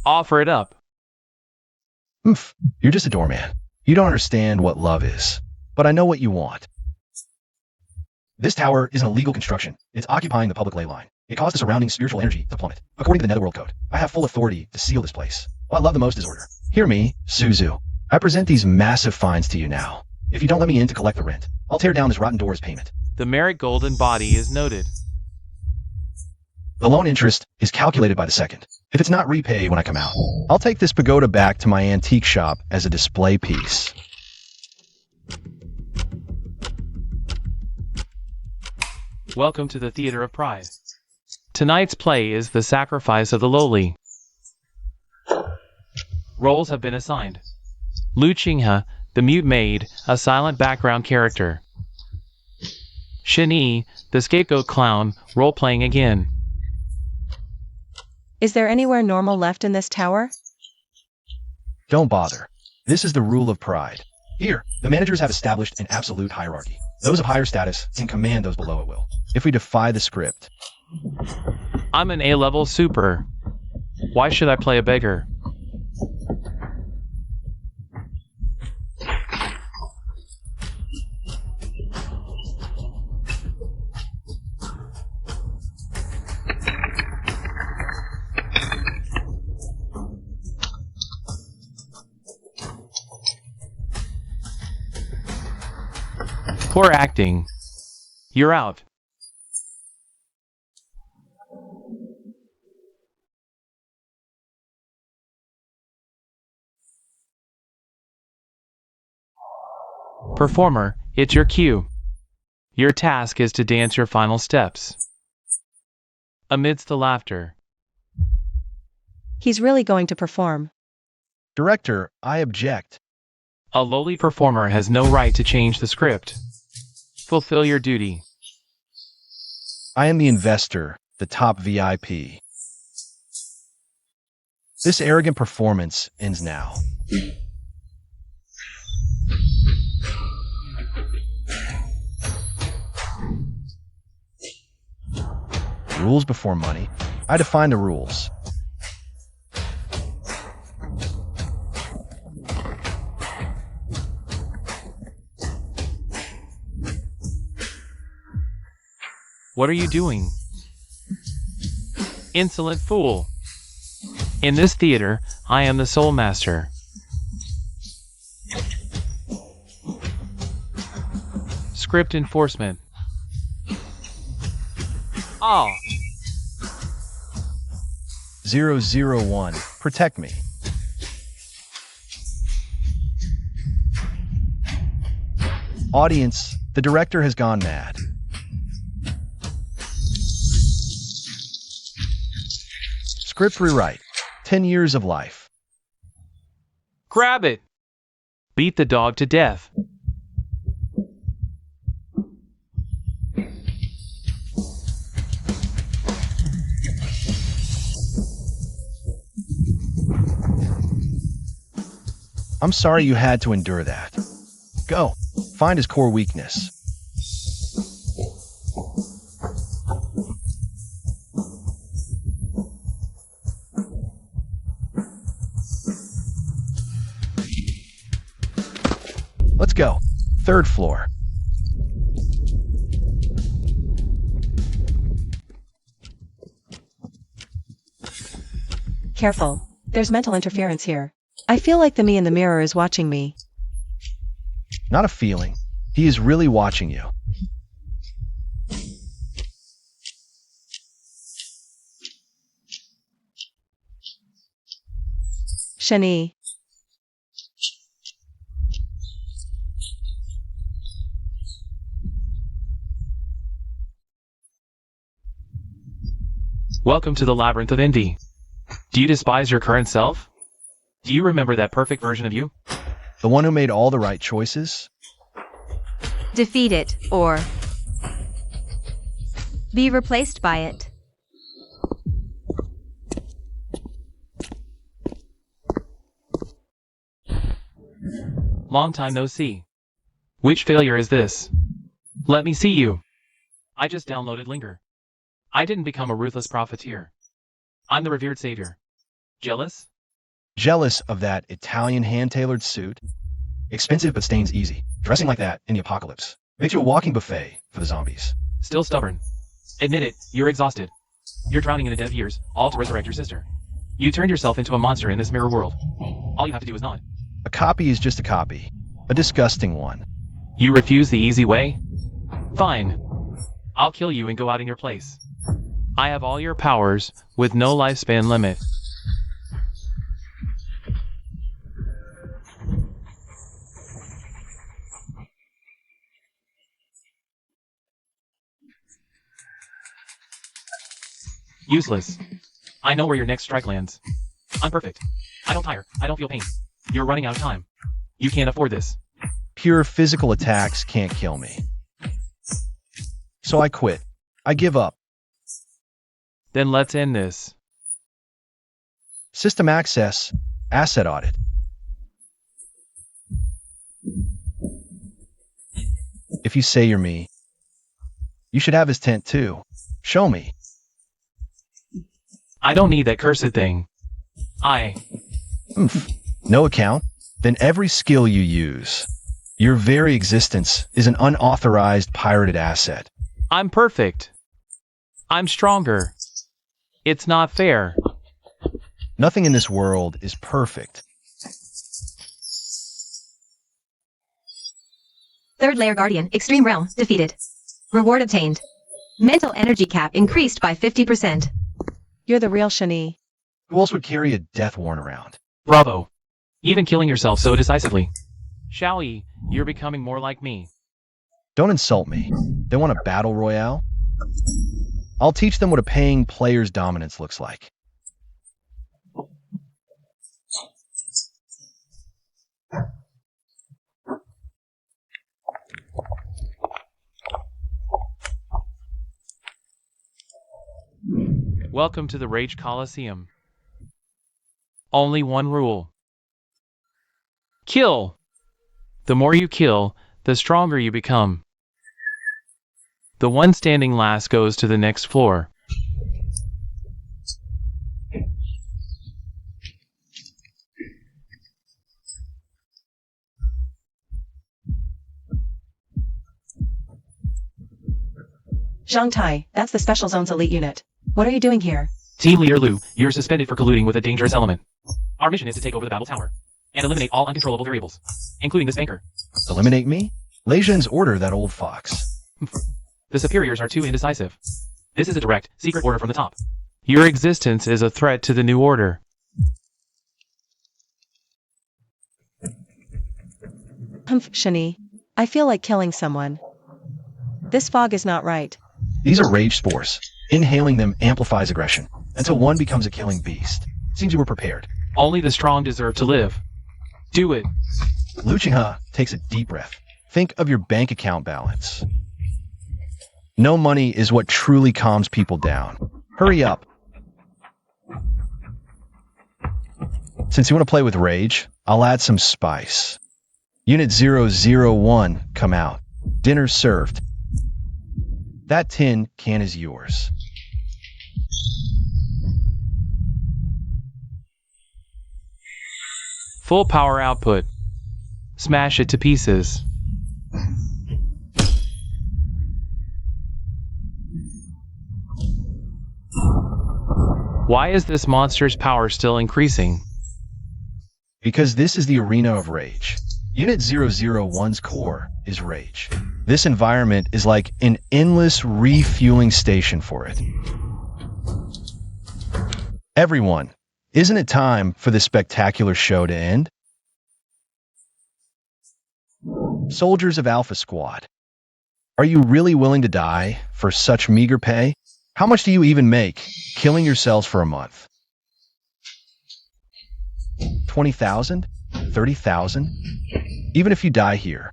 Offer it up. Oof, you're just a doorman. You don't understand what love is. But I know what you want. This tower is an illegal construction. It's occupying the public ley line. It caused the surrounding spiritual energy to plummet. According to the Netherworld Code, I have full authority to seal this place. What I love the most is order. Hear me, Suzu. I present these massive fines to you now. If you don't let me in to collect the rent, I'll tear down this rotten door as payment. The merit golden body is noted. The loan interest is calculated by the second. If it's not repaid when I come out, I'll take this pagoda back to my antique shop as a display piece. Welcome to the Theater of Pride. Tonight's play is The Sacrifice of the Lowly. Roles have been assigned. Lu Qinghe, the mute maid, a silent background character. Shen Yi, the scapegoat clown, role-playing again. Is there anywhere normal left in this tower? Don't bother. This is the rule of pride. Here, the managers have established an absolute hierarchy. Those of higher status can command those below at will. If we defy the script. I'm an A-level super. Why should I play a beggar? Poor acting. You're out. Performer, it's your cue. Your task is to dance your final steps. Amidst the laughter. He's really going to perform. Director, I object. A lowly performer has no right to change the script. Fulfill your duty. I am the investor, the top VIP. This arrogant performance ends now. Rules before money. I define the rules. What are you doing? Insolent fool. In this theater, I am the soul master. Script enforcement. Ah. 001. Protect me. Audience, the director has gone mad. Script rewrite. 10 years of life. Grab it. Beat the dog to death. I'm sorry you had to endure that. Go. Find his core weakness. Let's go. 3rd floor. Careful. There's mental interference here. I feel like the me in the mirror is watching me. Not a feeling. He is really watching you. Shani. Welcome to the labyrinth of Indy. Do you despise your current self? Do you remember that perfect version of you? The one who made all the right choices? Defeat it, or be replaced by it. Long time no see. Which failure is this? Let me see you. I just downloaded Linger. I didn't become a ruthless profiteer. I'm the revered savior. Jealous? Jealous of that Italian hand-tailored suit? Expensive but stains easy. Dressing like that in the apocalypse makes you a walking buffet for the zombies. Still stubborn. Admit it, you're exhausted. You're drowning in the dead years, all to resurrect your sister. You turned yourself into a monster in this mirror world. All you have to do is nod. A copy is just a copy. A disgusting one. You refuse the easy way? Fine. I'll kill you and go out in your place. I have all your powers, with no lifespan limit. Useless. I know where your next strike lands. I'm perfect. I don't tire. I don't feel pain. You're running out of time. You can't afford this. Pure physical attacks can't kill me. So I quit. I give up. Then let's end this. System access. Asset audit. If you say you're me, you should have his tent too. Show me. I don't need that cursed thing. No account? Then every skill you use, your very existence, is an unauthorized pirated asset. I'm perfect. I'm stronger. It's not fair. Nothing in this world is perfect. 3rd layer guardian, extreme realm, defeated. Reward obtained. Mental energy cap increased by 50%. You're the real Shani. Who else would carry a death warrant around? Bravo. Even killing yourself so decisively. Shaoi, you're becoming more like me. Don't insult me. They want a battle royale? I'll teach them what a paying player's dominance looks like. Welcome to the Rage Coliseum. Only one rule. Kill! The more you kill, the stronger you become. The one standing last goes to the next floor. Zhang Tai, that's the Special Zone's elite unit. What are you doing here? Team Leader Liu, you're suspended for colluding with a dangerous element. Our mission is to take over the battle tower and eliminate all uncontrollable variables, including this banker. Eliminate me? Lei Zhen's order, that old fox. The superiors are too indecisive. This is a direct, secret order from the top. Your existence is a threat to the new order. Shani. I feel like killing someone. This fog is not right. These are rage spores. Inhaling them amplifies aggression, until one becomes a killing beast. Seems you were prepared. Only the strong deserve to live. Do it. Liu Qinghe takes a deep breath. Think of your bank account balance. No money is what truly calms people down. Hurry up. Since you want to play with rage, I'll add some spice. Unit 001, come out. Dinner served. That tin can is yours. Full power output. Smash it to pieces. Why is this monster's power still increasing? Because this is the arena of rage. Unit 001's core is rage. This environment is like an endless refueling station for it. Everyone, isn't it time for this spectacular show to end? Soldiers of Alpha Squad, are you really willing to die for such meager pay? How much do you even make killing yourselves for a month? 20,000? 30,000? Even if you die here,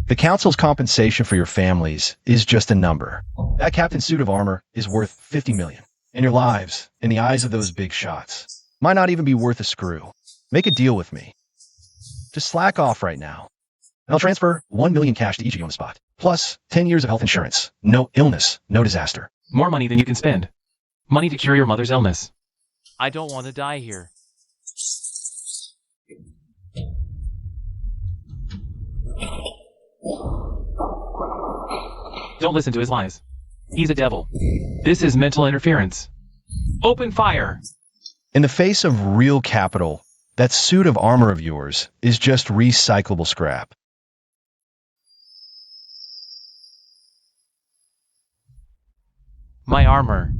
the council's compensation for your families is just a number. That captain's suit of armor is worth 50 million. And your lives, in the eyes of those big shots, might not even be worth a screw. Make a deal with me. Just slack off right now. And I'll transfer 1 million cash to each of you on the spot. Plus 10 years of health insurance. No illness, no disaster. More money than you can spend. Money to cure your mother's illness. I don't want to die here. Don't listen to his lies. He's a devil. This is mental interference. Open fire! In the face of real capital, that suit of armor of yours is just recyclable scrap. My armor.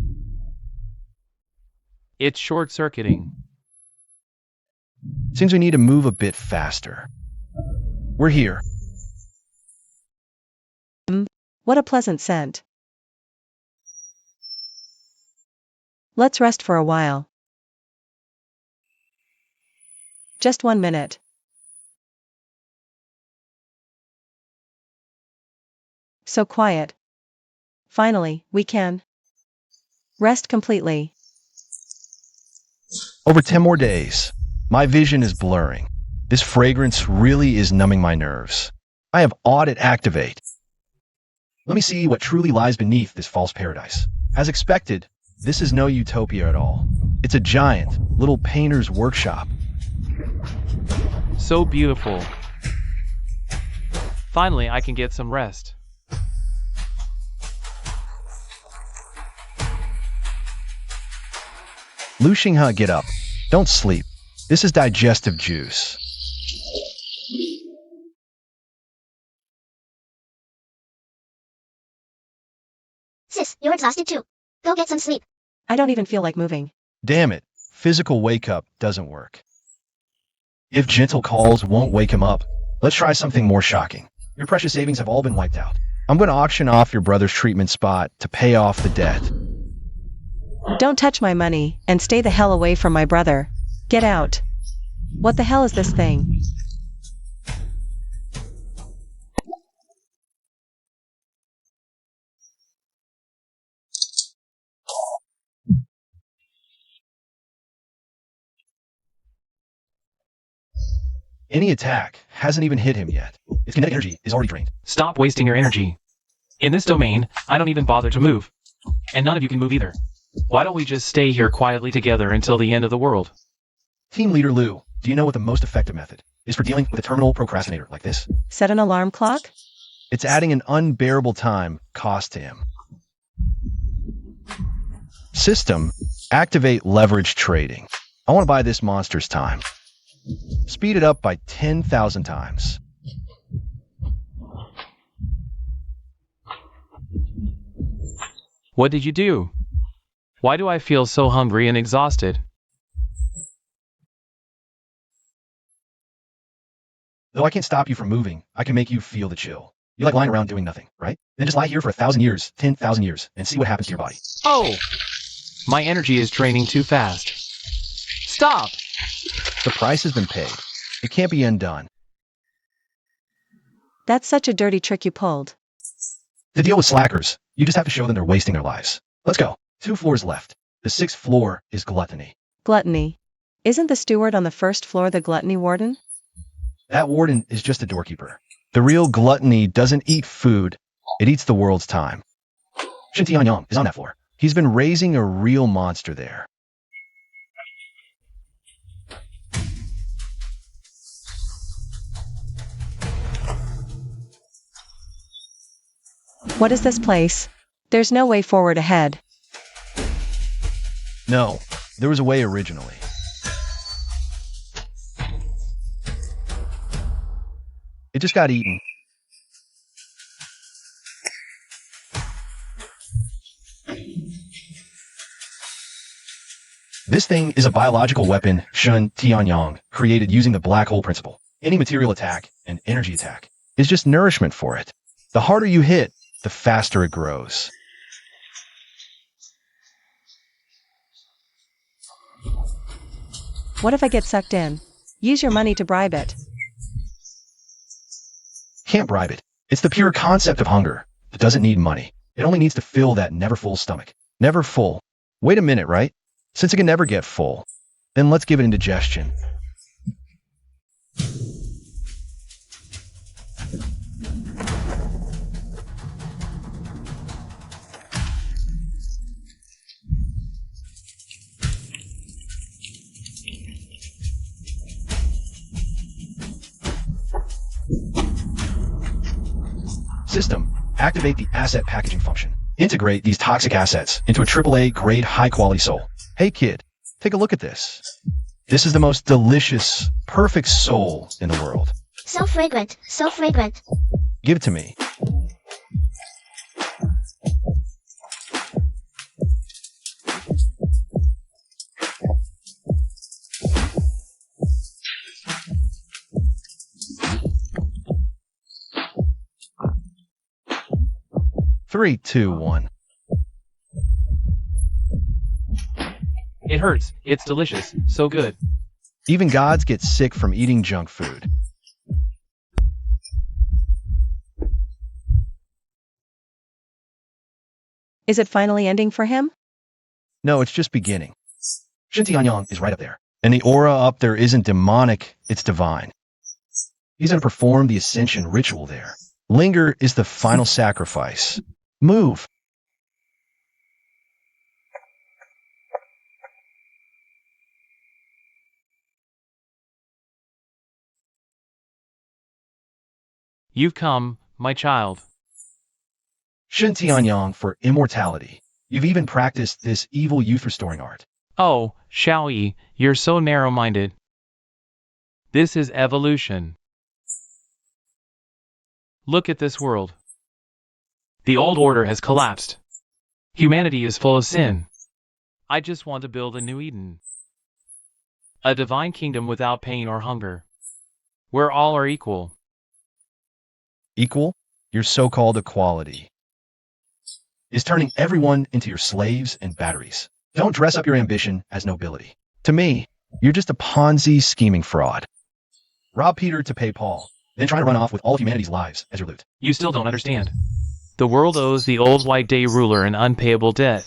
It's short-circuiting. Seems we need to move a bit faster. We're here. What a pleasant scent. Let's rest for a while. Just 1 minute. So quiet. Finally, we can rest completely. Over 10 more days. My vision is blurring. This fragrance really is numbing my nerves. I have audit activate. Let me see what truly lies beneath this false paradise. As expected, this is no utopia at all. It's a giant, little painter's workshop. So beautiful. Finally, I can get some rest. Lu Xinghe, get up. Don't sleep. This is digestive juice. Sis, you're exhausted too. Go get some sleep. I don't even feel like moving. Damn it. Physical wake-up doesn't work. If gentle calls won't wake him up, let's try something more shocking. Your precious savings have all been wiped out. I'm going to auction off your brother's treatment spot to pay off the debt. Don't touch my money, and stay the hell away from my brother. Get out. What the hell is this thing? Any attack hasn't even hit him yet. His kinetic energy is already drained. Stop wasting your energy. In this domain, I don't even bother to move. And none of you can move either. Why don't we just stay here quietly together until the end of the world? Team Leader Lu, do you know what the most effective method is for dealing with a terminal procrastinator like this? Set an alarm clock? It's adding an unbearable time cost to him. System, activate leverage trading. I want to buy this monster's time. Speed it up by 10,000 times. What did you do? Why do I feel so hungry and exhausted? Though I can't stop you from moving, I can make you feel the chill. You like lying around doing nothing, right? Then just lie here for 1,000 years, 10,000 years, and see what happens to your body. Oh! My energy is draining too fast. Stop! The price has been paid. It can't be undone. That's such a dirty trick you pulled. To deal with slackers, you just have to show them they're wasting their lives. Let's go. 2 floors left. The 6th floor is gluttony. Gluttony. Isn't the steward on the first floor the gluttony warden? That warden is just a doorkeeper. The real gluttony doesn't eat food, it eats the world's time. Shen Tianyang is on that floor. He's been raising a real monster there. What is this place? There's no way forward ahead. No, there was a way originally. It just got eaten. This thing is a biological weapon, Shen Tianyang, created using the black hole principle. Any material attack and energy attack is just nourishment for it. The harder you hit, the faster it grows. What if I get sucked in? Use your money to bribe it. Can't bribe it. It's the pure concept of hunger. It doesn't need money. It only needs to fill that never full stomach. Never full. Wait a minute, right? Since it can never get full, then let's give it indigestion. System, activate the asset packaging function. Integrate these toxic assets into a AAA grade high-quality soul. Hey kid, take a look at this. This is the most delicious, perfect soul in the world. So fragrant, so fragrant. Give it to me. Three, two, one. It hurts. It's delicious. So good. Even gods get sick from eating junk food. Is it finally ending for him? No, it's just beginning. Shen Tianyang is right up there. And the aura up there isn't demonic, it's divine. He's going to perform the ascension ritual there. Linger is the final sacrifice. Move. You've come, my child. Shen Tianyang for immortality. You've even practiced this evil youth restoring art. Oh, Xiaoyi, you're so narrow-minded. This is evolution. Look at this world. The old order has collapsed. Humanity is full of sin. I just want to build a new Eden. A divine kingdom without pain or hunger. Where all are equal. Equal? Your so-called equality is turning everyone into your slaves and batteries. Don't dress up your ambition as nobility. To me, you're just a Ponzi scheming fraud. Rob Peter to pay Paul, then try to run off with all of humanity's lives as your loot. You still don't understand. The world owes the old white day ruler an unpayable debt.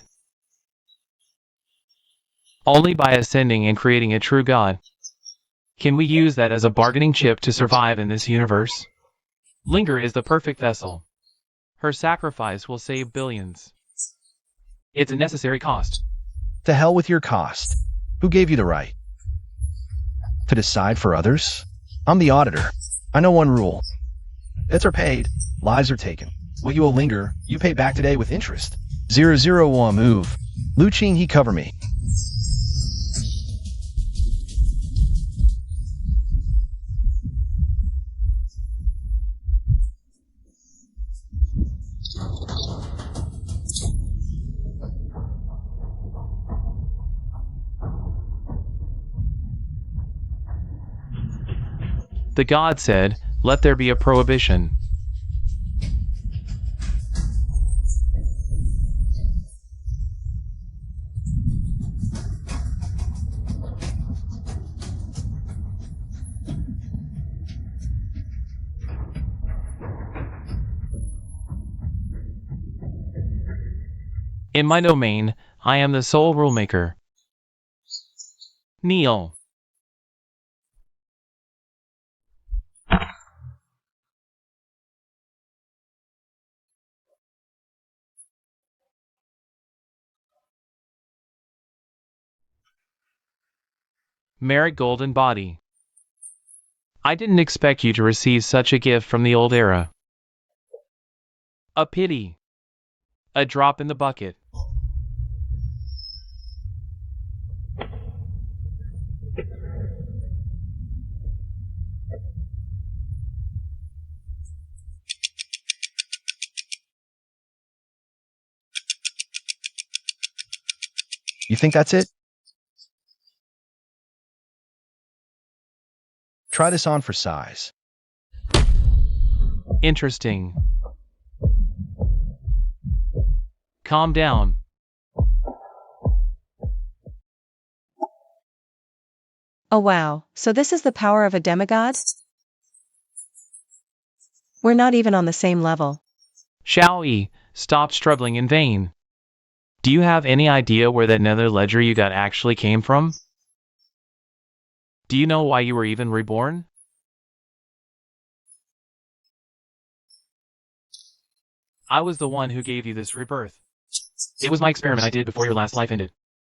Only by ascending and creating a true God can we use that as a bargaining chip to survive in this universe. Linger is the perfect vessel. Her sacrifice will save billions. It's a necessary cost. To hell with your cost. Who gave you the right to decide for others? I'm the auditor. I know one rule. Debts are paid, lives are taken. What you owe Linger, you pay back today with interest. 001 move. Lu Qing, he cover me. The god said, "Let there be a prohibition." In my domain, I am the sole rulemaker. Kneel. Merit golden body. I didn't expect you to receive such a gift from the old era. A pity. A drop in the bucket. You think that's it? Try this on for size. Interesting. Calm down. Oh wow, so this is the power of a demigod? We're not even on the same level. Shall we stop struggling in vain? Do you have any idea where that nether ledger you got actually came from? Do you know why you were even reborn? I was the one who gave you this rebirth. It was my experiment I did before your last life ended.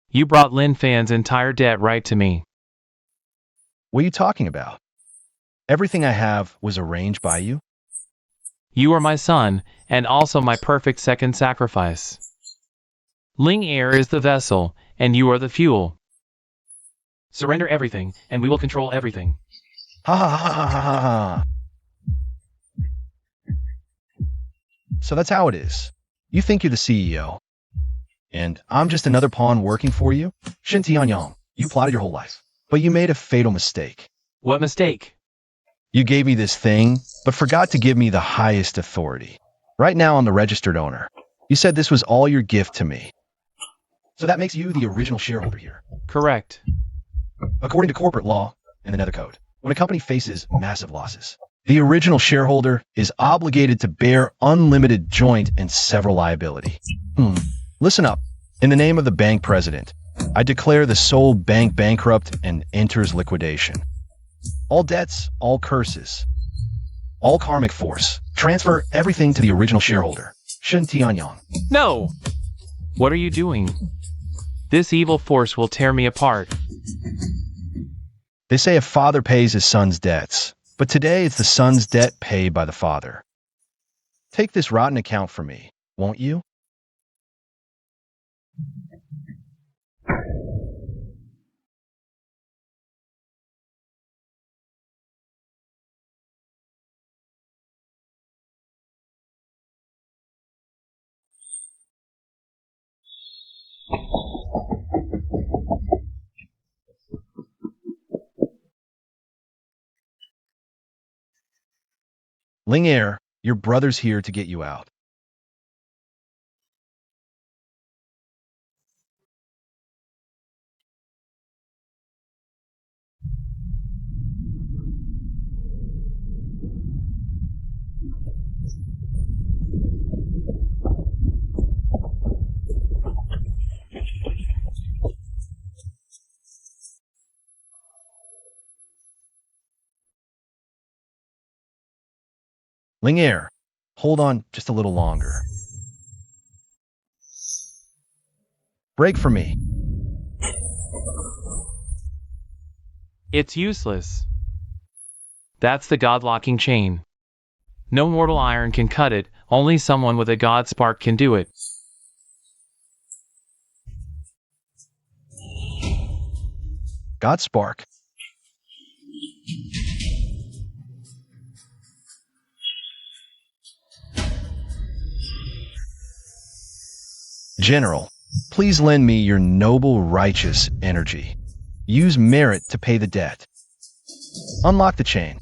You brought Lin Fan's entire debt right to me. What are you talking about? Everything I have was arranged by you? You are my son, and also my perfect second sacrifice. Ling Air is the vessel, and you are the fuel. Surrender everything, and we will control everything. Ha ha ha ha ha ha ha. So that's how it is. You think you're the CEO. And I'm just another pawn working for you? Shin Tianyang, you plotted your whole life. But you made a fatal mistake. What mistake? You gave me this thing, but forgot to give me the highest authority. Right now I'm the registered owner. You said this was all your gift to me. So that makes you the original shareholder here. Correct. According to corporate law and the Nether Code, when a company faces massive losses, the original shareholder is obligated to bear unlimited joint and several liability. Listen up. In the name of the bank president, I declare the sole bank bankrupt and enters liquidation. All debts, all curses, all karmic force, transfer everything to the original shareholder, Shen Tianyang. No! What are you doing? This evil force will tear me apart. They say a father pays his son's debts, but today it's the son's debt paid by the father. Take this rotten account from me, won't you? Ling Air, your brother's here to get you out. Ling Air, hold on just a little longer. Break for me. It's useless. That's the god-locking chain. No mortal iron can cut it, only someone with a god spark can do it. God spark. General, please lend me your noble, righteous energy. Use merit to pay the debt. Unlock the chain.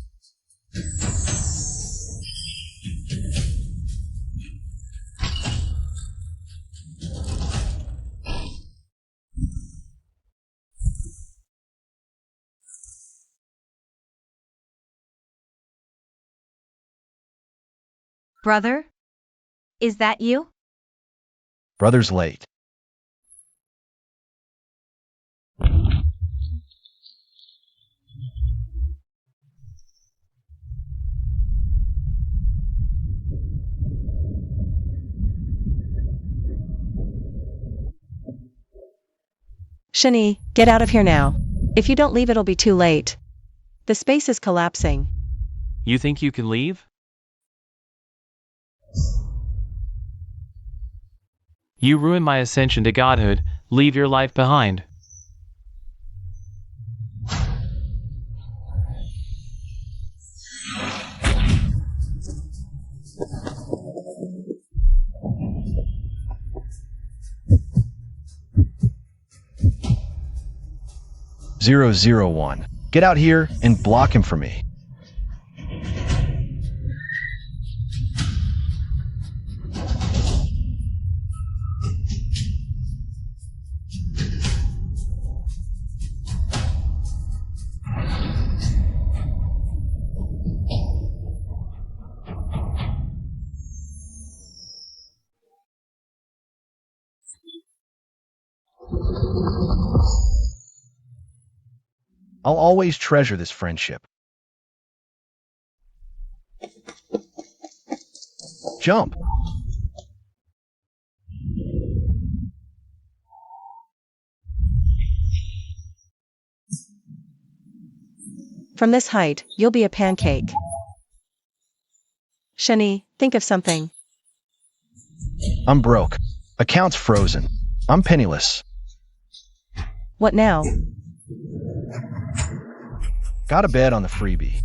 Brother? Is that you? Brother's late. Shani, get out of here now. If you don't leave, it'll be too late. The space is collapsing. You think you can leave? You ruined my ascension to godhood. Leave your life behind. .001. Get out here and block him for me. I'll always treasure this friendship. Jump. From this height, you'll be a pancake. Shani, think of something. I'm broke. Account's frozen. I'm penniless. What now? Got a bed on the freebie.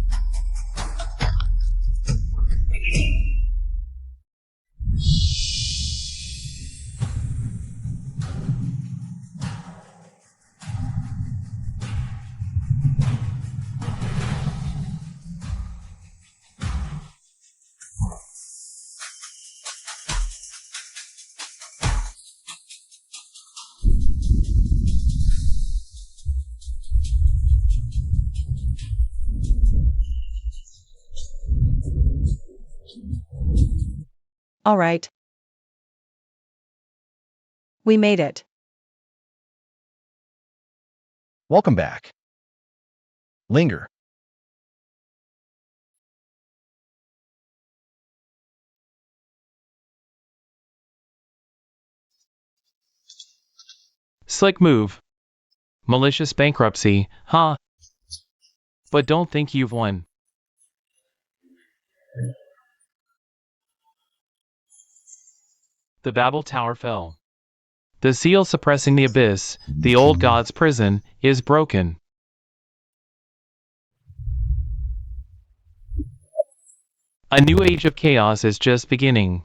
All right. We made it. Welcome back. Linger. Slick move. Malicious bankruptcy, huh? But don't think you've won. The Babel Tower fell. The seal suppressing the abyss, the old god's prison, is broken. A new age of chaos is just beginning.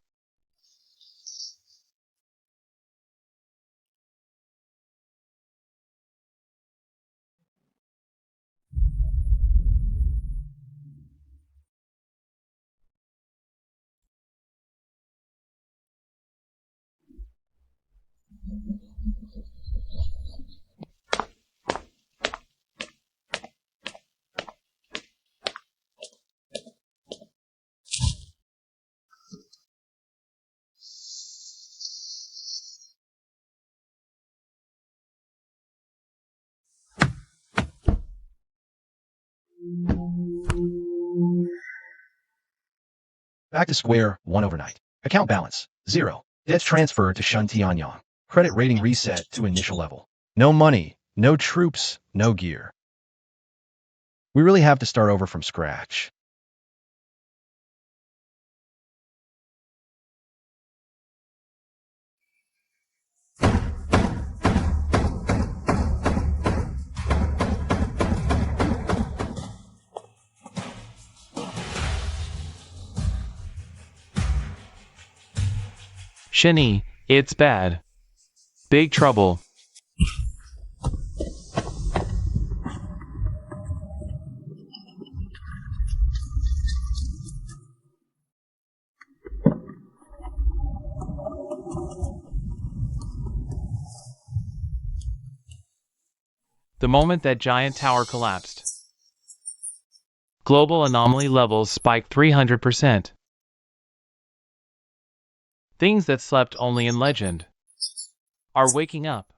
Back to square one overnight. Account balance 0. Debts transferred to Shun Tianyang. Credit rating reset to initial level. No money, no troops, no gear. We really have to start over from scratch. Shani, it's bad. Big trouble. The moment that giant tower collapsed, global anomaly levels spiked 300%. Things that slept only in legend are waking up.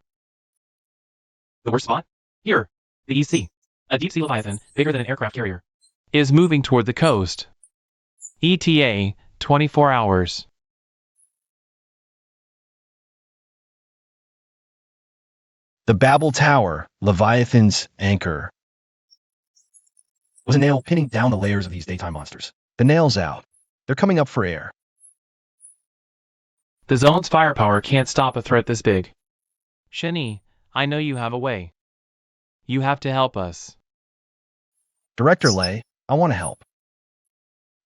The worst spot? Here, the EC, a deep-sea leviathan bigger than an aircraft carrier, is moving toward the coast. ETA, 24 hours. The Babel Tower, Leviathan's anchor, was a nail pinning down the layers of these daytime monsters. The nail's out. They're coming up for air. The zone's firepower can't stop a threat this big. Shani, I know you have a way. You have to help us. Director Lay, I want to help.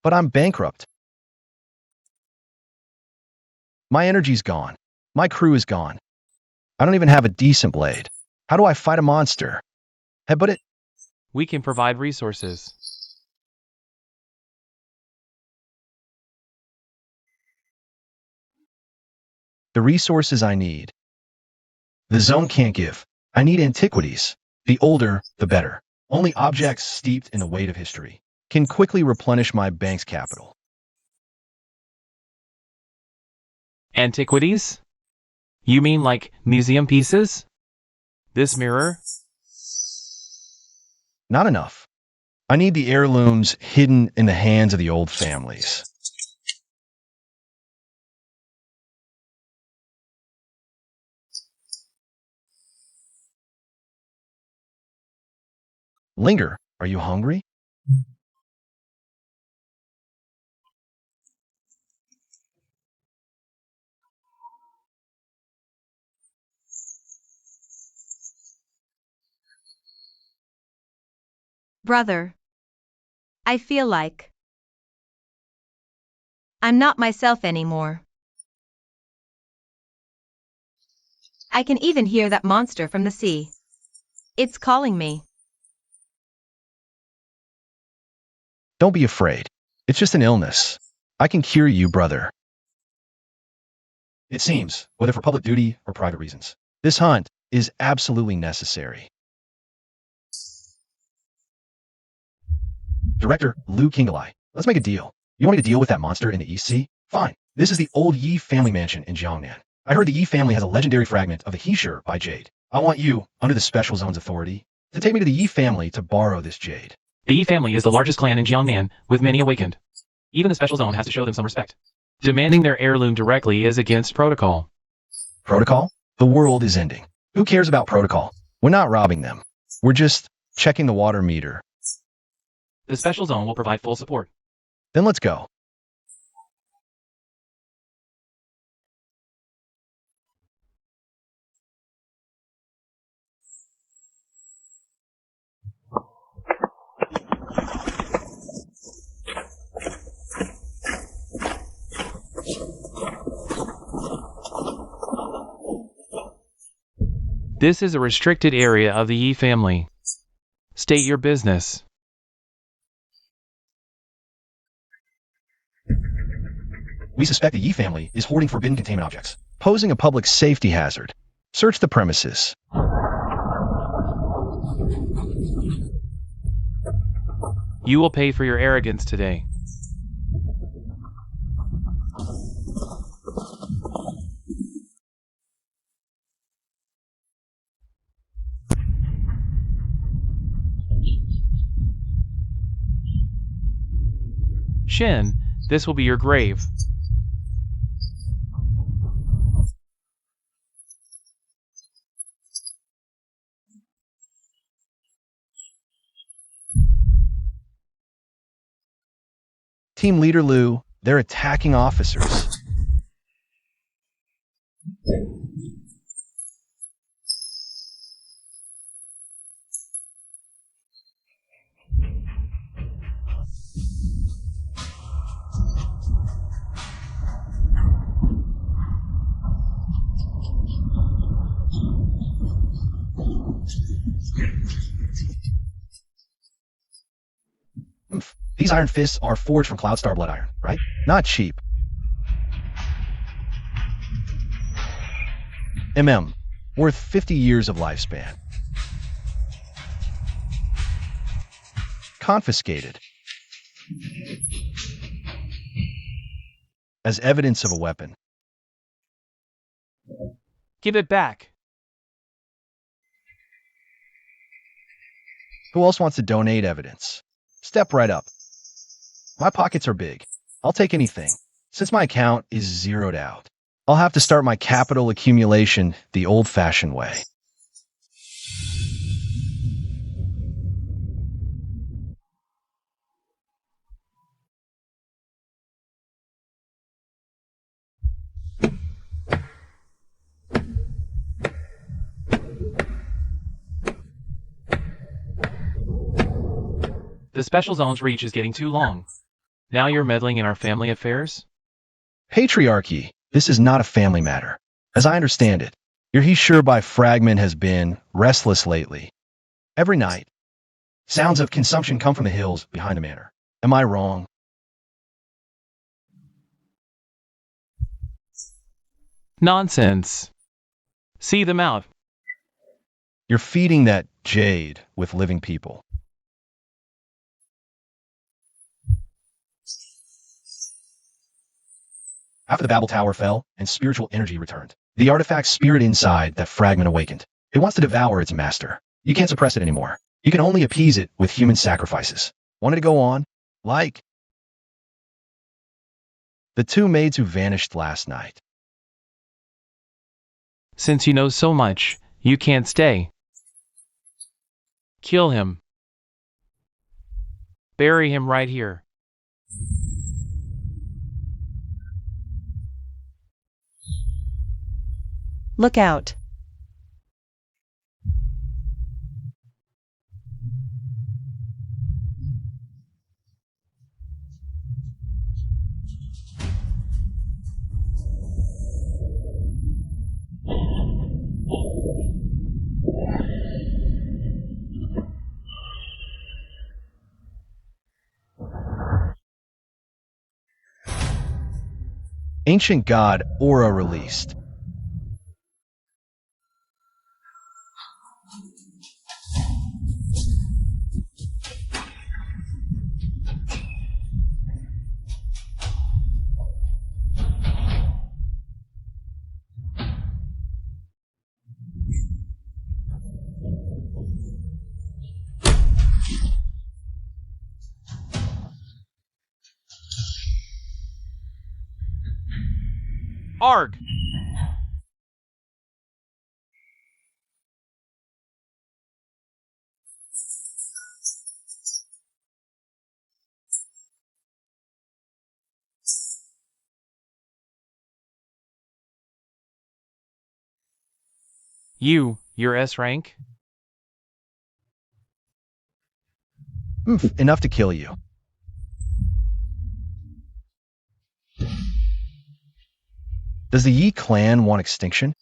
But I'm bankrupt. My energy's gone. My crew is gone. I don't even have a decent blade. How do I fight a monster? Headbutt it? We can provide resources. The resources I need. The zone can't give. I need antiquities. The older, the better. Only objects steeped in the weight of history can quickly replenish my bank's capital. Antiquities? You mean like museum pieces? This mirror? Not enough. I need the heirlooms hidden in the hands of the old families. Linger, are you hungry? Brother, I feel like I'm not myself anymore. I can even hear that monster from the sea. It's calling me. Don't be afraid. It's just an illness. I can cure you, brother. It seems, whether for public duty or private reasons, this hunt is absolutely necessary. Director Liu Kingalai, let's make a deal. You want me to deal with that monster in the East Sea? Fine. This is the old Yi family mansion in Jiangnan. I heard the Yi family has a legendary fragment of the Heesher by Jade. I want you, under the Special Zone's authority, to take me to the Yi family to borrow this Jade. The Yi family is the largest clan in Jiangnan, with many awakened. Even the Special Zone has to show them some respect. Demanding their heirloom directly is against protocol. Protocol? The world is ending. Who cares about protocol? We're not robbing them. We're just checking the water meter. The Special Zone will provide full support. Then let's go. This is a restricted area of the Yi family. State your business. We suspect the Yi family is hoarding forbidden containment objects, posing a public safety hazard. Search the premises. You will pay for your arrogance today. Shin, this will be your grave. Team Leader Liu, they're attacking officers. These iron fists are forged from Cloudstar blood iron, right? Not cheap. Worth 50 years of lifespan. Confiscated. As evidence of a weapon. Give it back. Who else wants to donate evidence? Step right up. My pockets are big. I'll take anything. Since my account is zeroed out, I'll have to start my capital accumulation the old-fashioned way. The special zone's reach is getting too long. Now you're meddling in our family affairs? Patriarchy. This is not a family matter. As I understand it, your he sure by fragment has been restless lately. Every night, sounds of consumption come from the hills behind the manor. Am I wrong? Nonsense. See them out. You're feeding that jade with living people. After the Babel Tower fell and spiritual energy returned, the artifact's spirit inside that fragment awakened. It wants to devour its master. You can't suppress it anymore. You can only appease it with human sacrifices. Want it to go on? Like the two maids who vanished last night. Since you know so much, you can't stay. Kill him. Bury him right here. Look out. Ancient God Aura released. Arg! You're S rank? Enough to kill you. Does the Yi clan want extinction?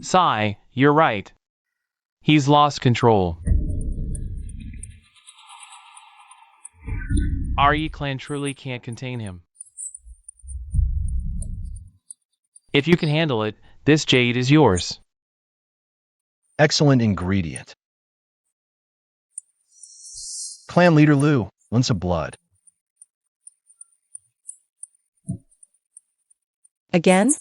Sigh, you're right. He's lost control. Our Yi clan truly can't contain him. If you can handle it, this jade is yours. Excellent ingredient. Clan leader Lu, ounce of blood. Again?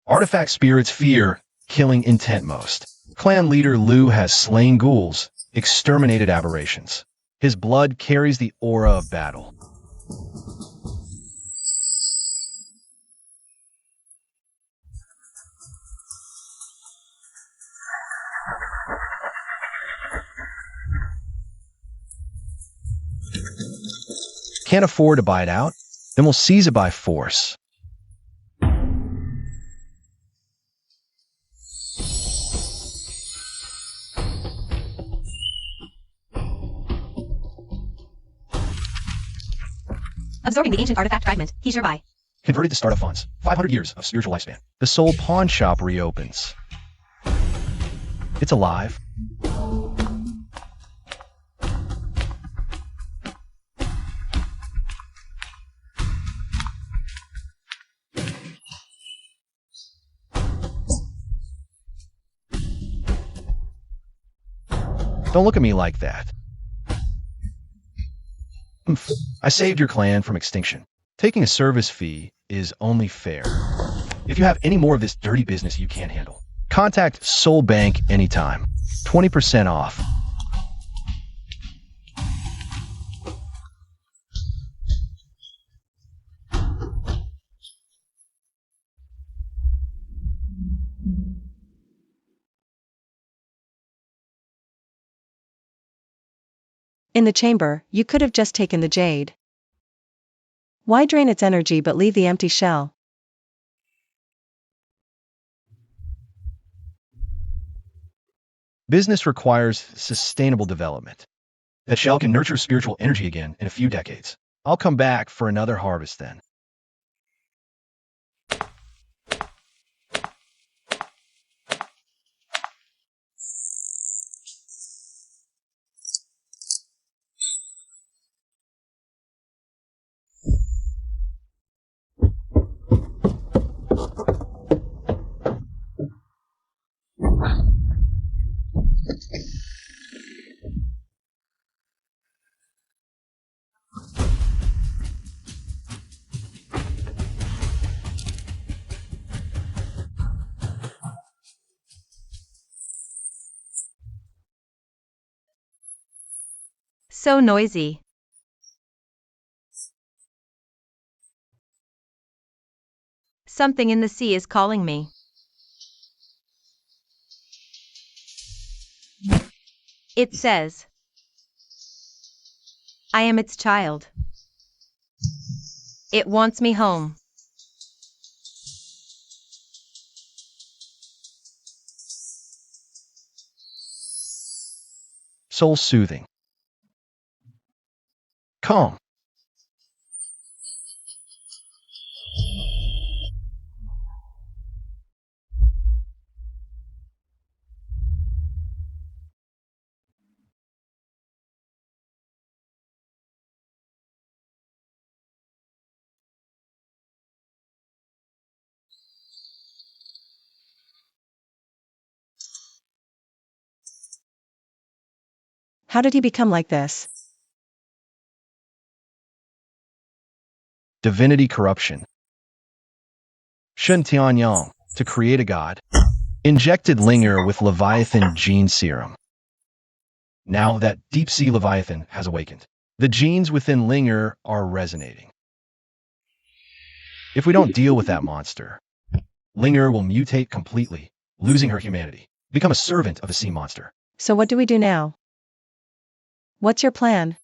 Artifact spirits fear, killing intent most. Clan leader Lu has slain ghouls, exterminated aberrations. His blood carries the aura of battle. Can't afford to buy it out? Then we'll seize it by force. Absorbing the ancient artifact fragment. He's nearby. Converted to startup funds. 500 years of spiritual lifespan. The soul pawn shop reopens. It's alive. Don't look at me like that. I saved your clan from extinction. Taking a service fee is only fair. If you have any more of this dirty business you can't handle, contact Soul Bank anytime. 20% off. In the chamber, you could have just taken the jade. Why drain its energy but leave the empty shell? Business requires sustainable development. That shell can nurture spiritual energy again in a few decades. I'll come back for another harvest then. So noisy. Something in the sea is calling me. It says, I am its child. It wants me home. Soul soothing. Calm. How did he become like this? Divinity corruption. Shun Tianyang, to create a god, injected Linger with Leviathan gene serum. Now that deep-sea Leviathan has awakened, the genes within Linger are resonating. If we don't deal with that monster, Linger will mutate completely, losing her humanity, become a servant of a sea monster. So what do we do now? What's your plan?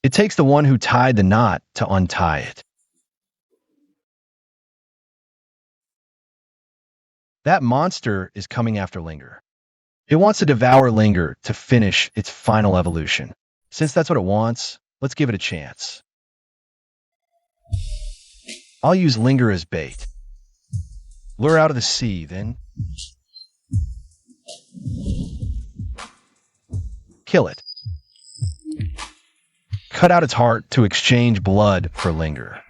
It takes the one who tied the knot to untie it. That monster is coming after Linger. It wants to devour Linger to finish its final evolution. Since that's what it wants, let's give it a chance. I'll use Linger as bait. Lure out of the sea, then kill it. Cut out its heart to exchange blood for Linger.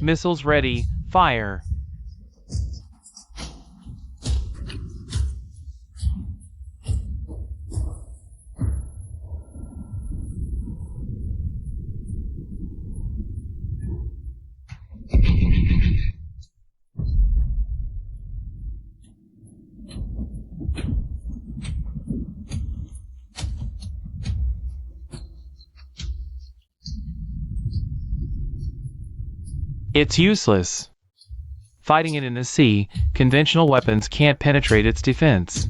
Missiles ready. Fire. It's useless. Fighting it in the sea, conventional weapons can't penetrate its defense.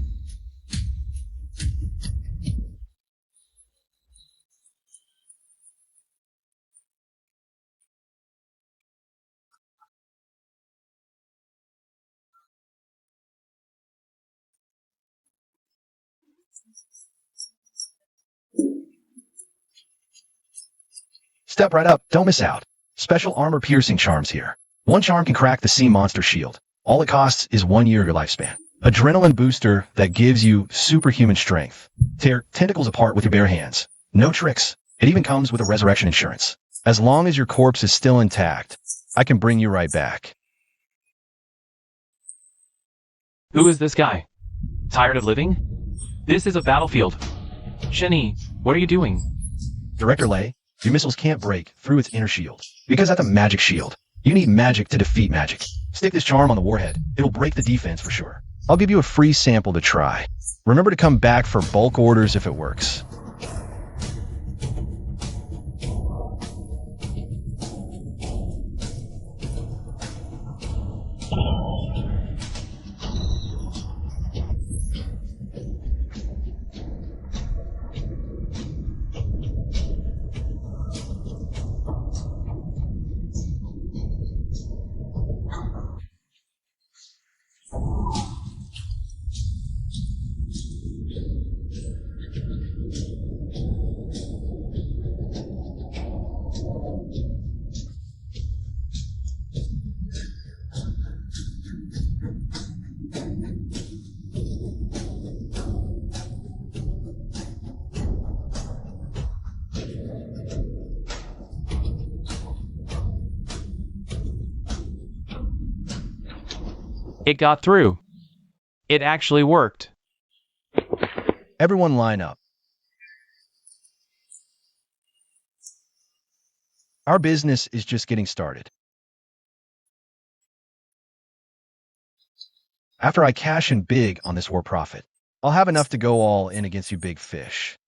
Step right up, don't miss out. Special armor piercing charms here. One charm can crack the sea monster shield. All it costs is 1 year of your lifespan. Adrenaline booster that gives you superhuman strength. Tear tentacles apart with your bare hands. No tricks. It even comes with a resurrection insurance. As long as your corpse is still intact, I can bring you right back. Who is this guy? Tired of living? This is a battlefield. Shani, what are you doing? Director Lei, Your missiles can't break through its inner shield, because that's a magic shield. You need magic to defeat magic. Stick this charm on the warhead. It'll break the defense for sure. I'll give you a free sample to try. Remember to come back for bulk orders if it works. It got through. It actually worked. Everyone line up. Our business is just getting started. After I cash in big on this war profit, I'll have enough to go all in against you big fish.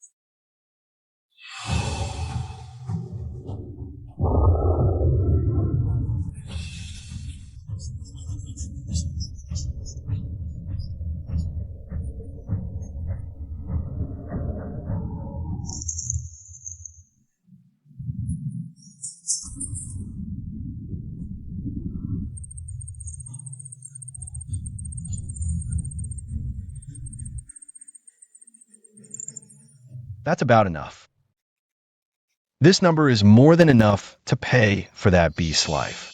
That's about enough. This number is more than enough to pay for that beast's life.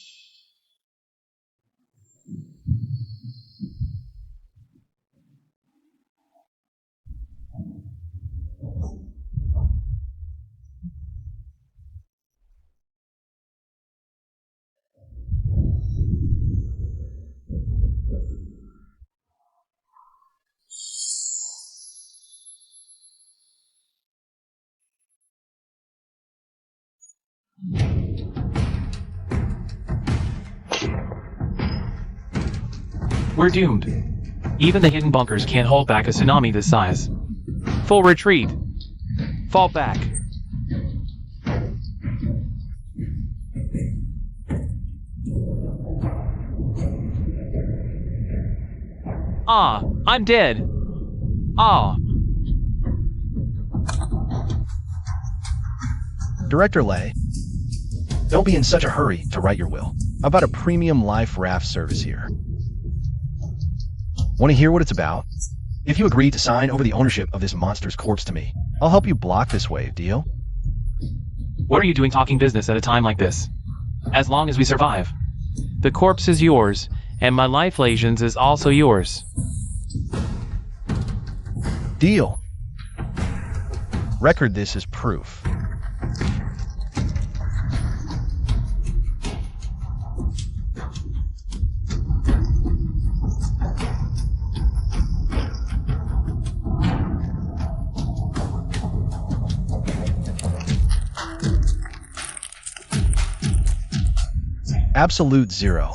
We're doomed. Even the hidden bunkers can't hold back a tsunami this size. Full retreat. Fall back. Ah, I'm dead. Ah. Director Lay, don't be in such a hurry to write your will. How about a premium life raft service here? Want to hear what it's about? If you agree to sign over the ownership of this monster's corpse to me, I'll help you block this wave, deal? What are you doing talking business at a time like this? As long as we survive. The corpse is yours, and my life lesions is also yours. Deal. Record this as proof. Absolute zero.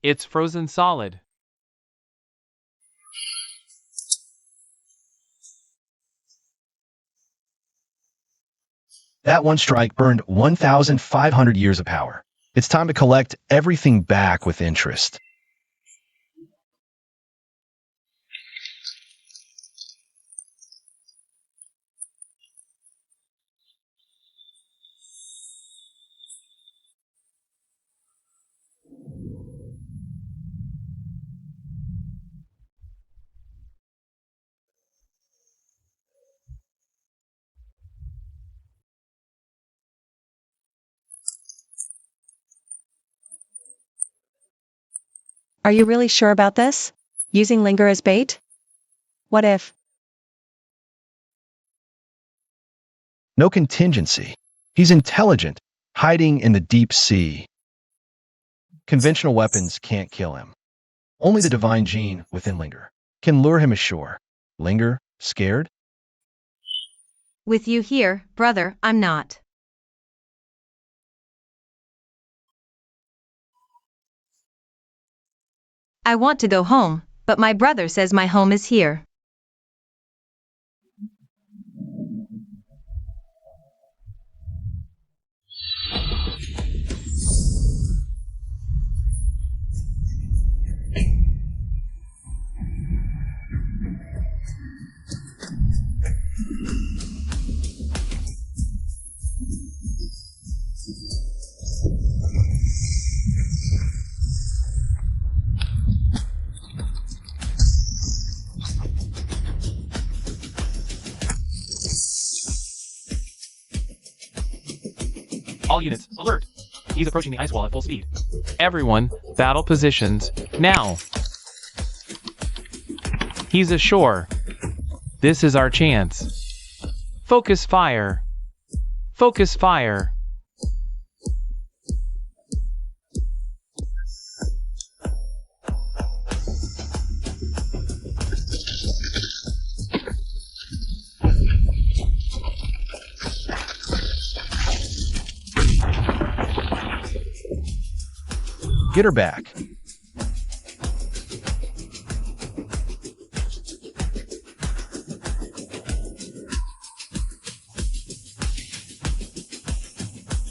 It's frozen solid. That one strike burned 1,500 years of power. It's time to collect everything back with interest. Are you really sure about this? Using linger as bait? What if? No contingency. He's intelligent, hiding in the deep sea. Conventional weapons can't kill him. Only the divine gene within Linger can lure him ashore. Linger, scared? With you here, brother, I'm not. I want to go home, but my brother says my home is here. All units, alert! He's approaching the ice wall at full speed. Everyone, battle positions, now! He's ashore. This is our chance. Focus fire. Focus fire. Get her back.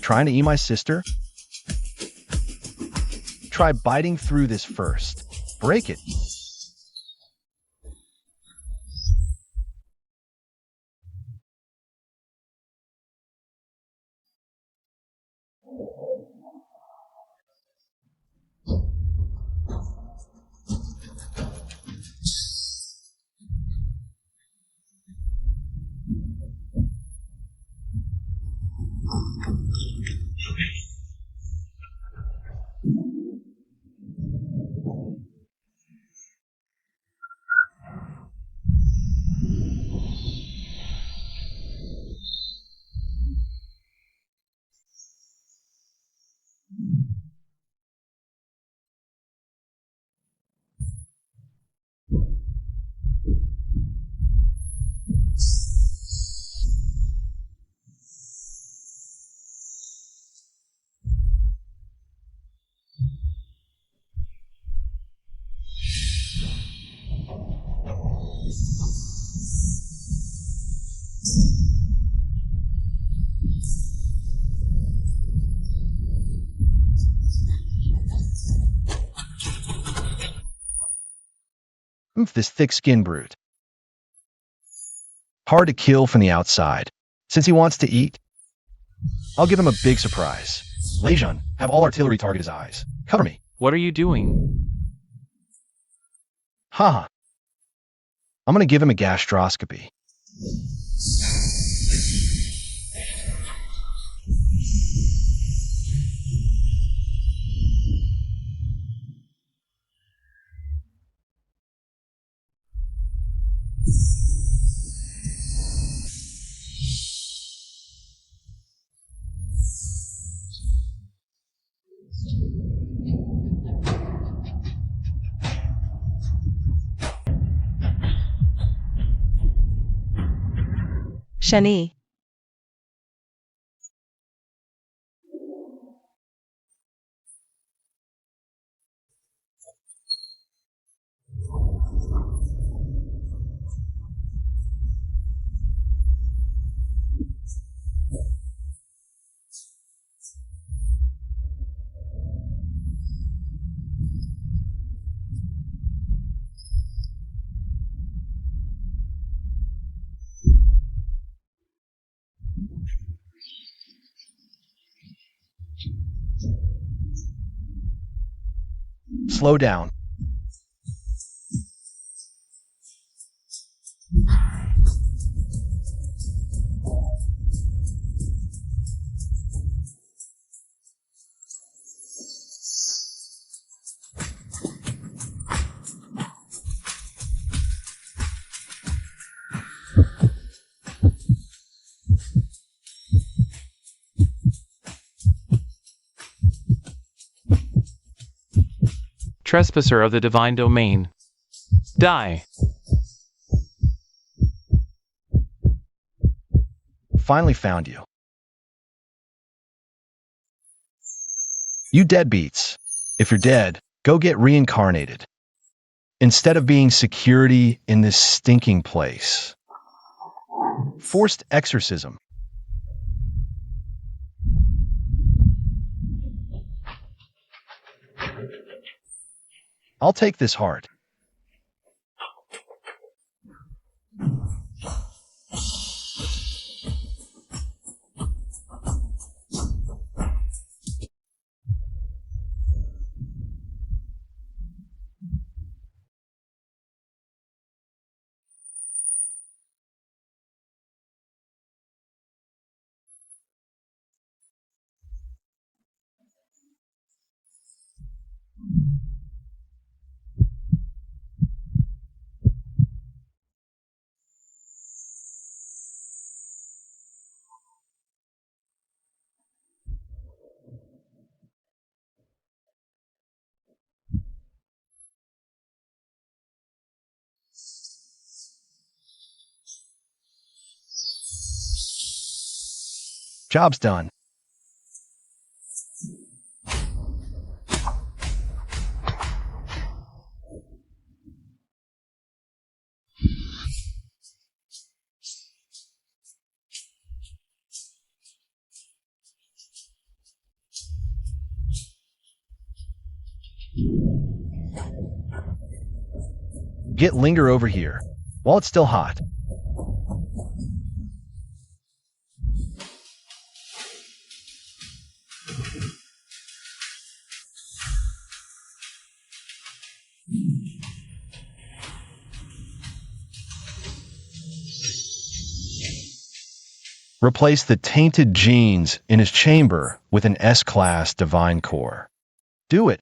Trying to eat my sister? Try biting through this first. Break it. This thick-skinned brute. Hard to kill from the outside. Since he wants to eat, I'll give him a big surprise. Lejeune, have all artillery target his eyes. Cover me. What are you doing? Haha. I'm gonna give him a gastroscopy. Shani. Slow down. Trespasser of the divine domain. Die. Finally found you. You deadbeats. If you're dead, go get reincarnated. Instead of being security in this stinking place. Forced exorcism. I'll take this heart. Job's done. Get Linger over here, while it's still hot. Replace the tainted genes in his chamber with an S-class divine core. Do it.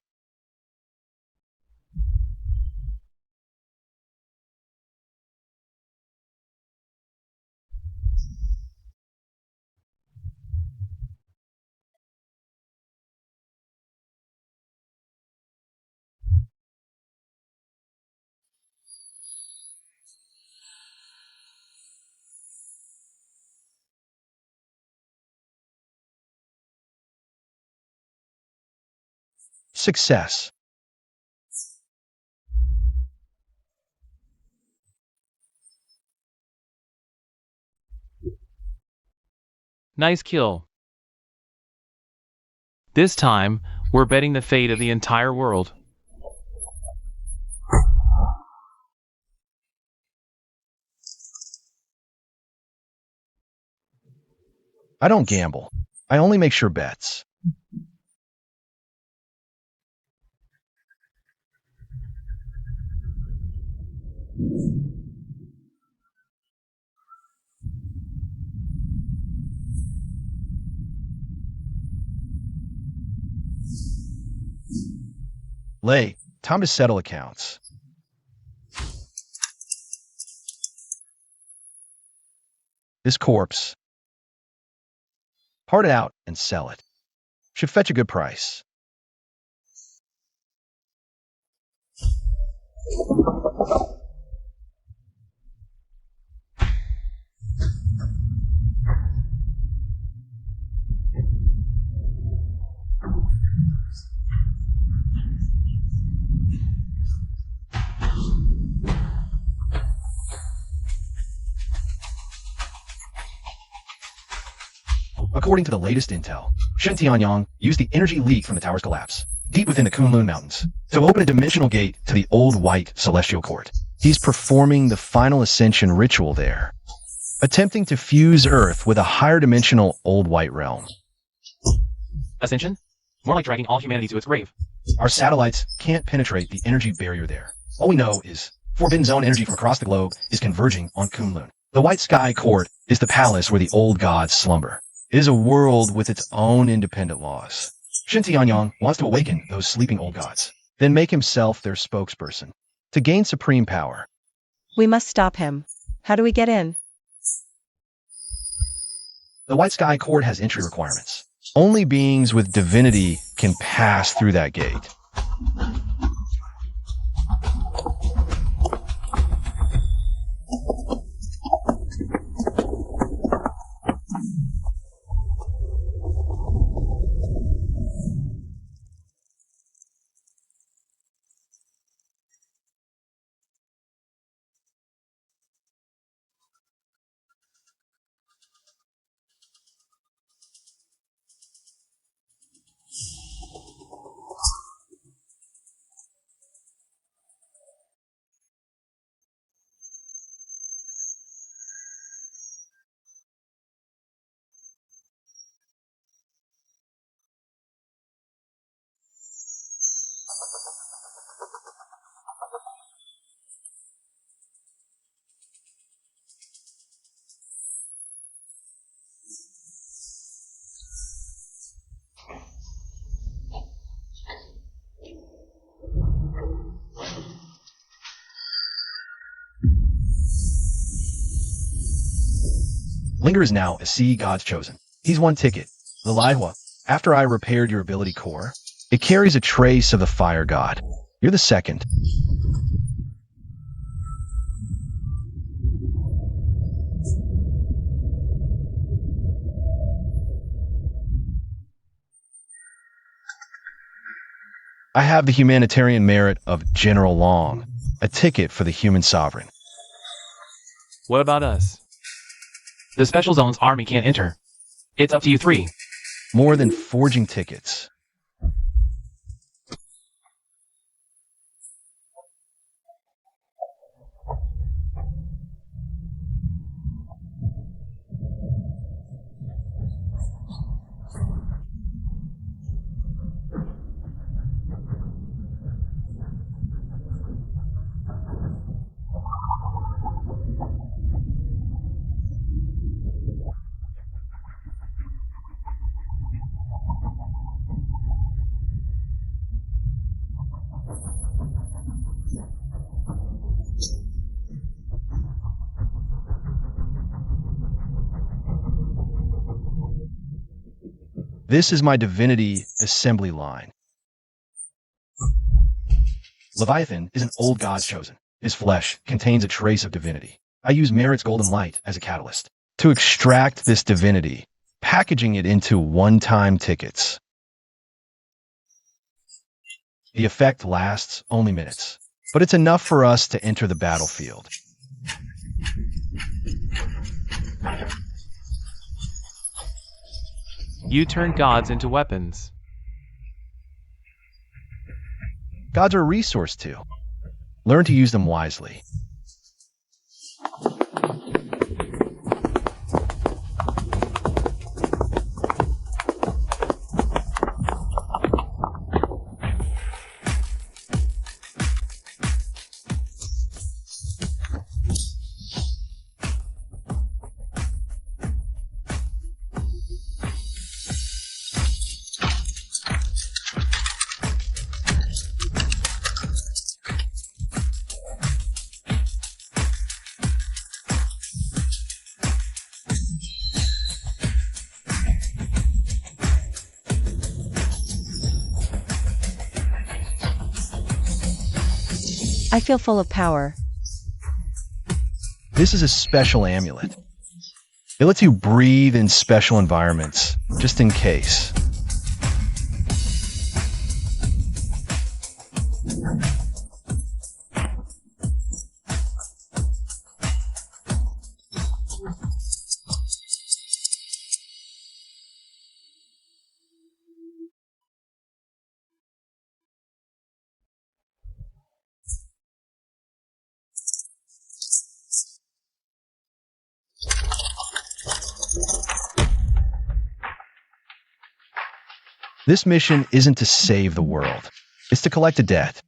Success. Nice kill. This time, we're betting the fate of the entire world. I don't gamble. I only make sure bets. Lay, time to settle accounts. This corpse. Part it out and sell it. Should fetch a good price. According to the latest intel, Shen Tianyang used the energy leak from the tower's collapse, deep within the Kunlun Mountains, to open a dimensional gate to the old white celestial court. He's performing the final ascension ritual there, attempting to fuse Earth with a higher dimensional old white realm. Ascension? More like dragging all humanity to its grave. Our satellites can't penetrate the energy barrier there. All we know is forbidden zone energy from across the globe is converging on Kunlun. The White Sky Court is the palace where the old gods slumber. It is a world with its own independent laws. Shen Tianyang wants to awaken those sleeping old gods, then make himself their spokesperson, to gain supreme power. We must stop him. How do we get in? The White Sky Court has entry requirements. Only beings with divinity can pass through that gate. Linger is now a sea god's chosen. He's one ticket. Lilihua, after I repaired your ability core, it carries a trace of the fire god. You're the second. I have the humanitarian merit of General Long, a ticket for the human sovereign. What about us? The Special Zone's army can't enter. It's up to you three. More than forging tickets. This is my divinity assembly line. Leviathan is an old god's chosen. His flesh contains a trace of divinity. I use Merit's golden light as a catalyst to extract this divinity, packaging it into one-time tickets. The effect lasts only minutes, but it's enough for us to enter the battlefield. You turn gods into weapons. Gods are a resource too. Learn to use them wisely. I feel full of power. This is a special amulet. It lets you breathe in special environments, just in case. This mission isn't to save the world. It's to collect a debt.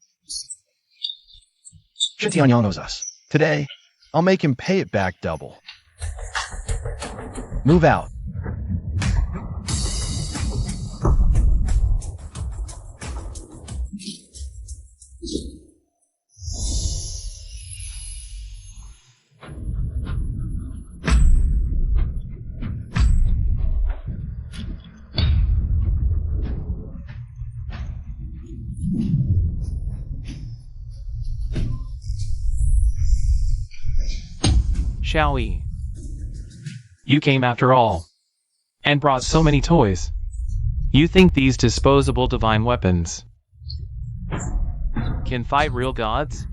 Shintianyang knows us. Today, I'll make him pay it back double. Move out. Shall we? You came after all. And brought so many toys. You think these disposable divine weapons can fight real gods?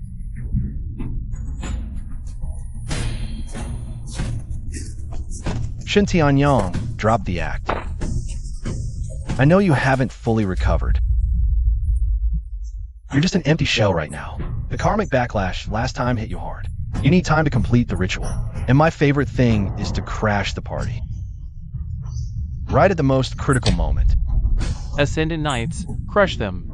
Shen Tianyong, drop the act. I know you haven't fully recovered. You're just an empty shell right now. The karmic backlash last time hit you hard. You need time to complete the ritual. And my favorite thing is to crash the party. Right at the most critical moment. Ascendant Knights, crush them.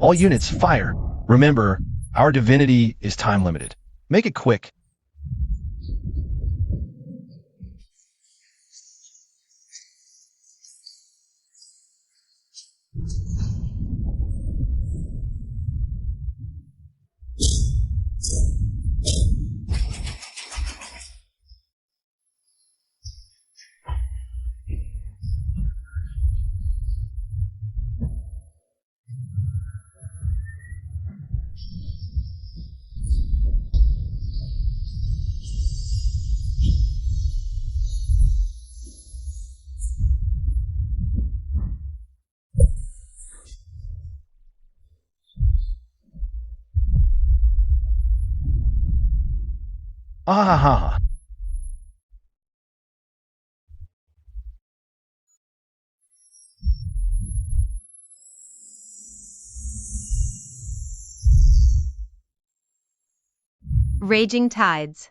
All units, fire. Remember, our divinity is time limited. Make it quick. Ah ha ha ha. Raging tides.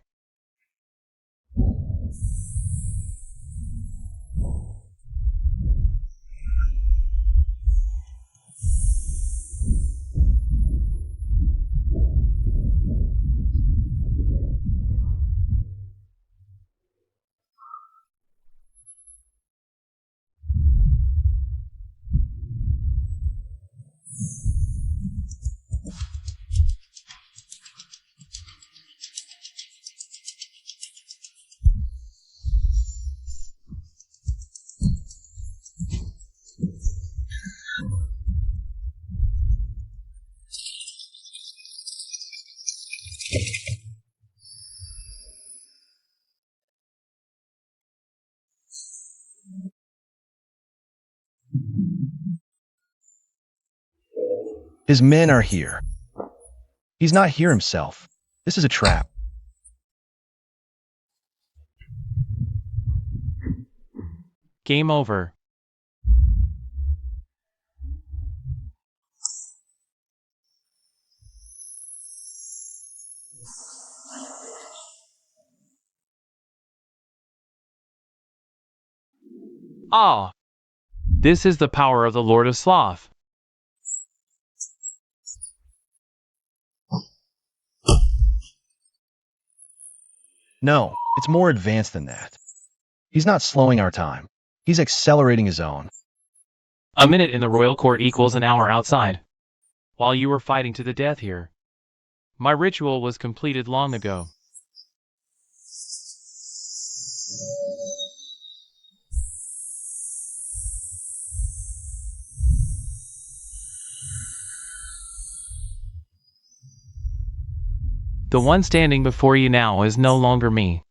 His men are here. He's not here himself. This is a trap. Game over. Ah! This is the power of the Lord of Sloth. No, it's more advanced than that. He's not slowing our time. He's accelerating his own. A minute in the royal court equals an hour outside. While you were fighting to the death here. My ritual was completed long ago. The one standing before you now is no longer me.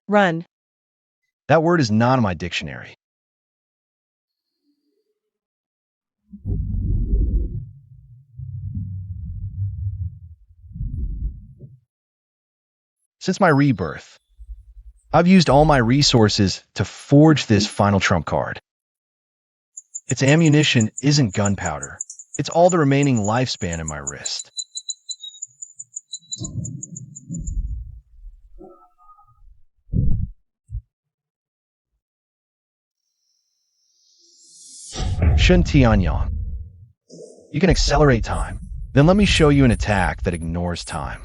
Run. That word is not in my dictionary. Since my rebirth, I've used all my resources to forge this final trump card. Its ammunition isn't gunpowder. It's all the remaining lifespan in my wrist. Shen Tianyong. You can accelerate time. Then let me show you an attack that ignores time.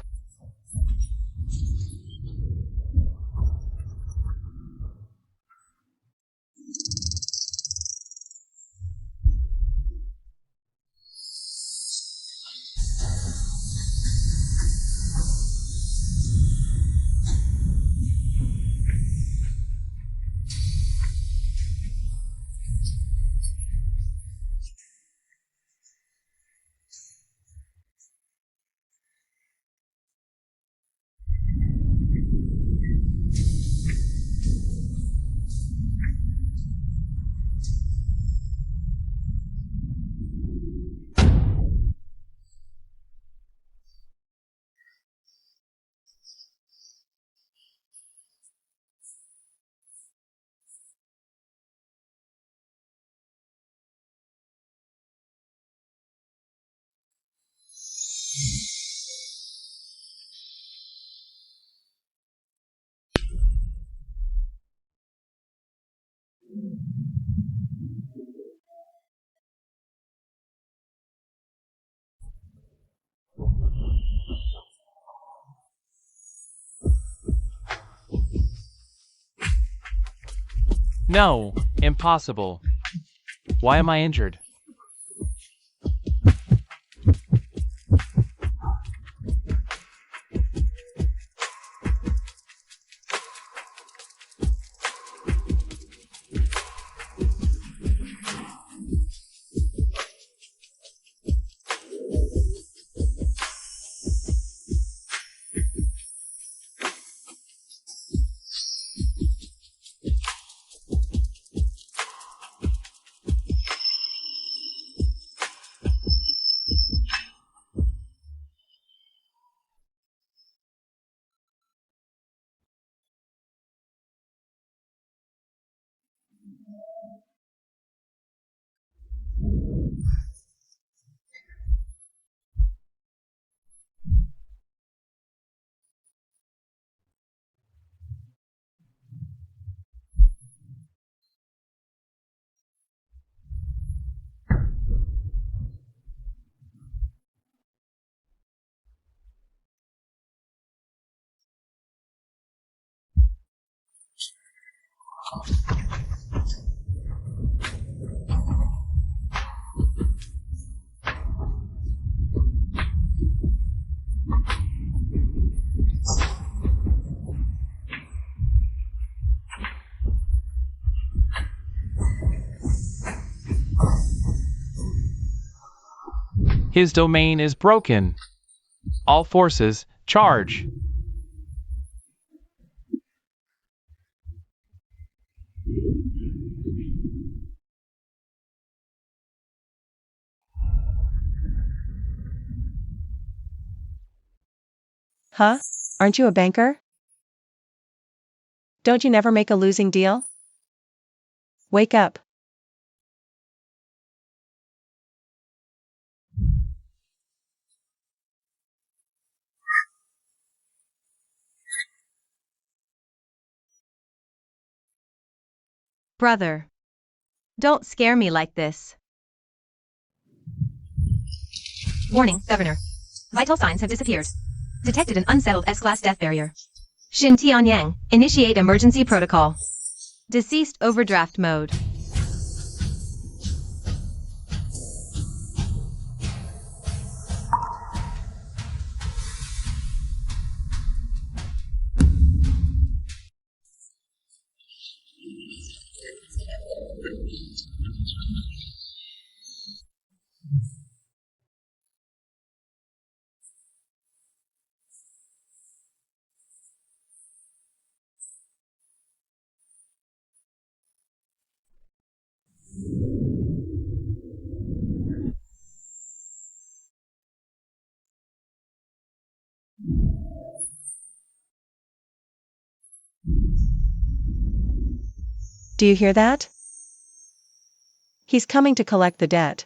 No, impossible. Why am I injured? His domain is broken. All forces, charge. Huh? Aren't you a banker? Don't you never make a losing deal? Wake up. Brother. Don't scare me like this. Warning, Governor. Vital signs have disappeared. Detected an unsettled S-class death barrier. Xin Tianyang, initiate emergency protocol. Deceased overdraft mode. Do you hear that? He's coming to collect the debt.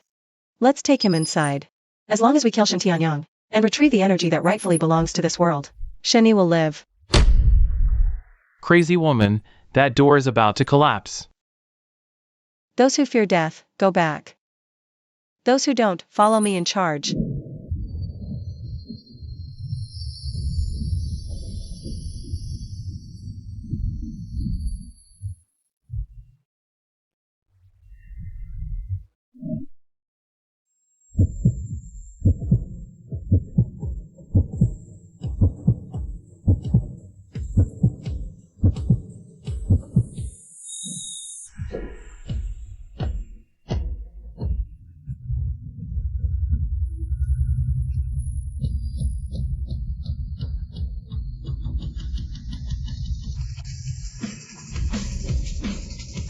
Let's take him inside. As long as we kill Shen Tianyang and retrieve the energy that rightfully belongs to this world, Sheni will live. Crazy woman, that door is about to collapse. Those who fear death, go back. Those who don't, follow me in charge.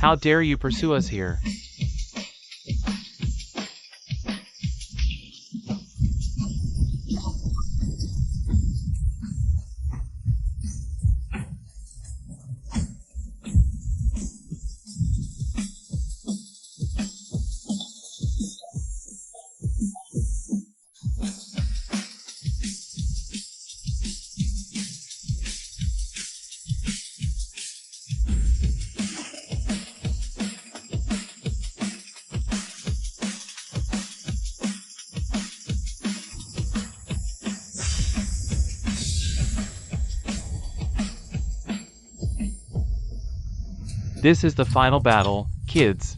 How dare you pursue us here? This is the final battle, kids.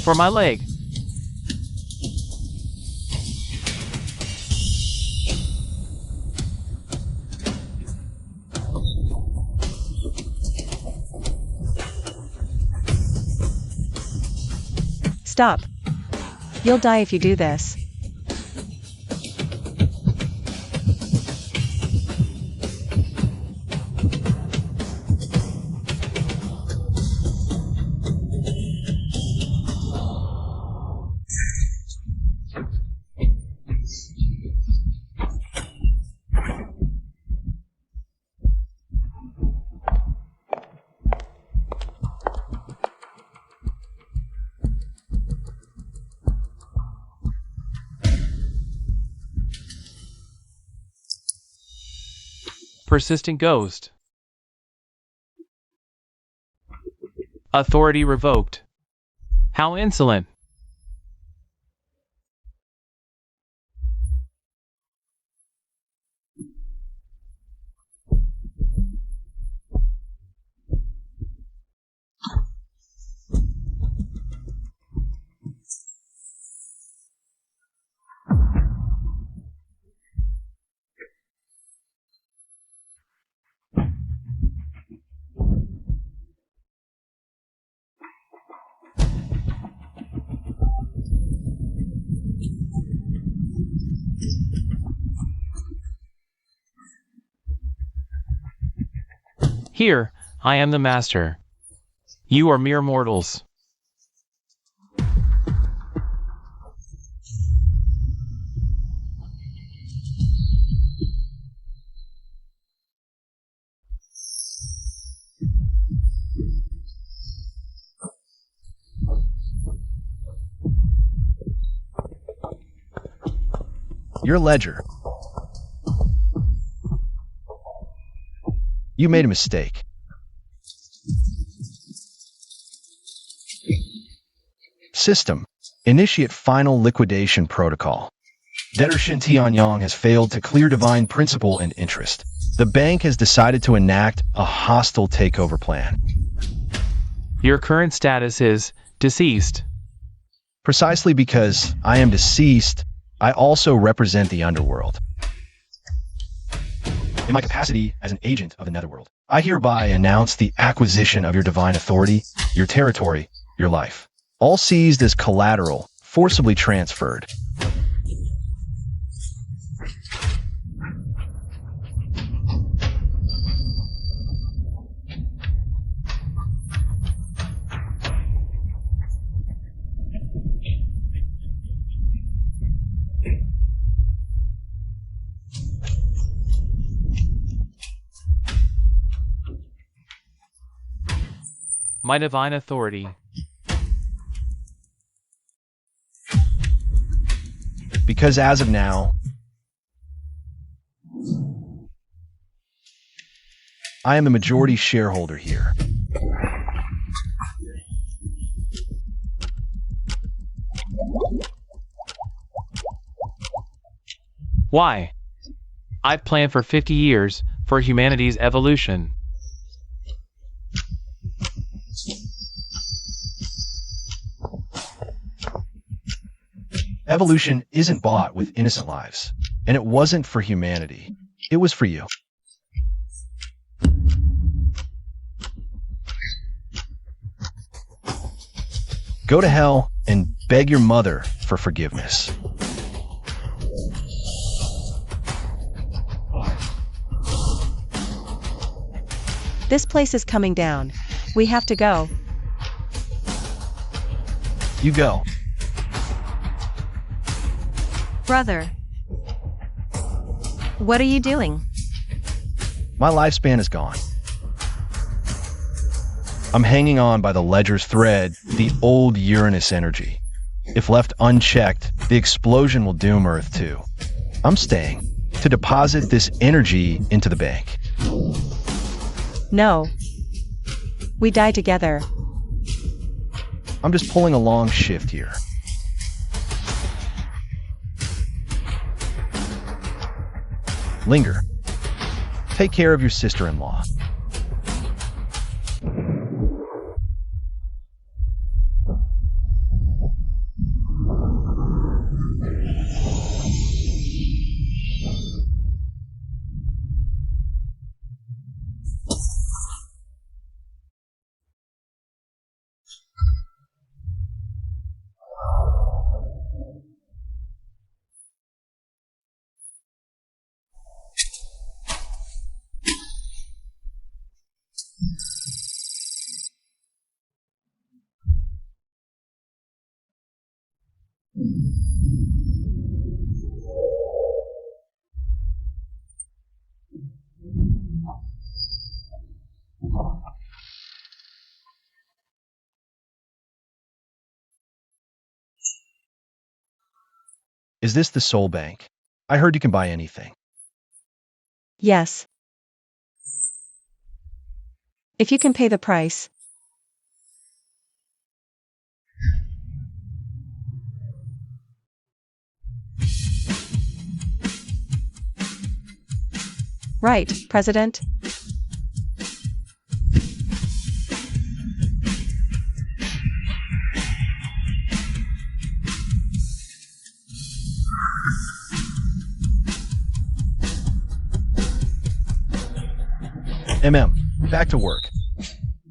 For my leg. Stop. You'll die if you do this. Persistent ghost. Authority revoked. How insolent. Here, I am the master. You are mere mortals. Your ledger. You made a mistake. System. Initiate final liquidation protocol. Debtor Shin Tianyong has failed to clear divine principal and interest. The bank has decided to enact a hostile takeover plan. Your current status is deceased. Precisely because I am deceased, I also represent the underworld. In my capacity as an agent of the netherworld, I hereby announce the acquisition of your divine authority, your territory, your life. All seized as collateral, forcibly transferred. My divine authority. Because as of now, I am the majority shareholder here. Why? I've planned for 50 years for humanity's evolution. Evolution isn't bought with innocent lives, and it wasn't for humanity. It was for you. Go to hell and beg your mother for forgiveness. This place is coming down. We have to go. You go. Brother. What are you doing? My lifespan is gone. I'm hanging on by the ledger's thread, the old Uranus energy. If left unchecked, the explosion will doom Earth too. I'm staying to deposit this energy into the bank. No. We die together. I'm just pulling a long shift here. Linger. Take care of your sister-in-law. Is this the Soul Bank? I heard you can buy anything. Yes. If you can pay the price. Right, President. Back to work.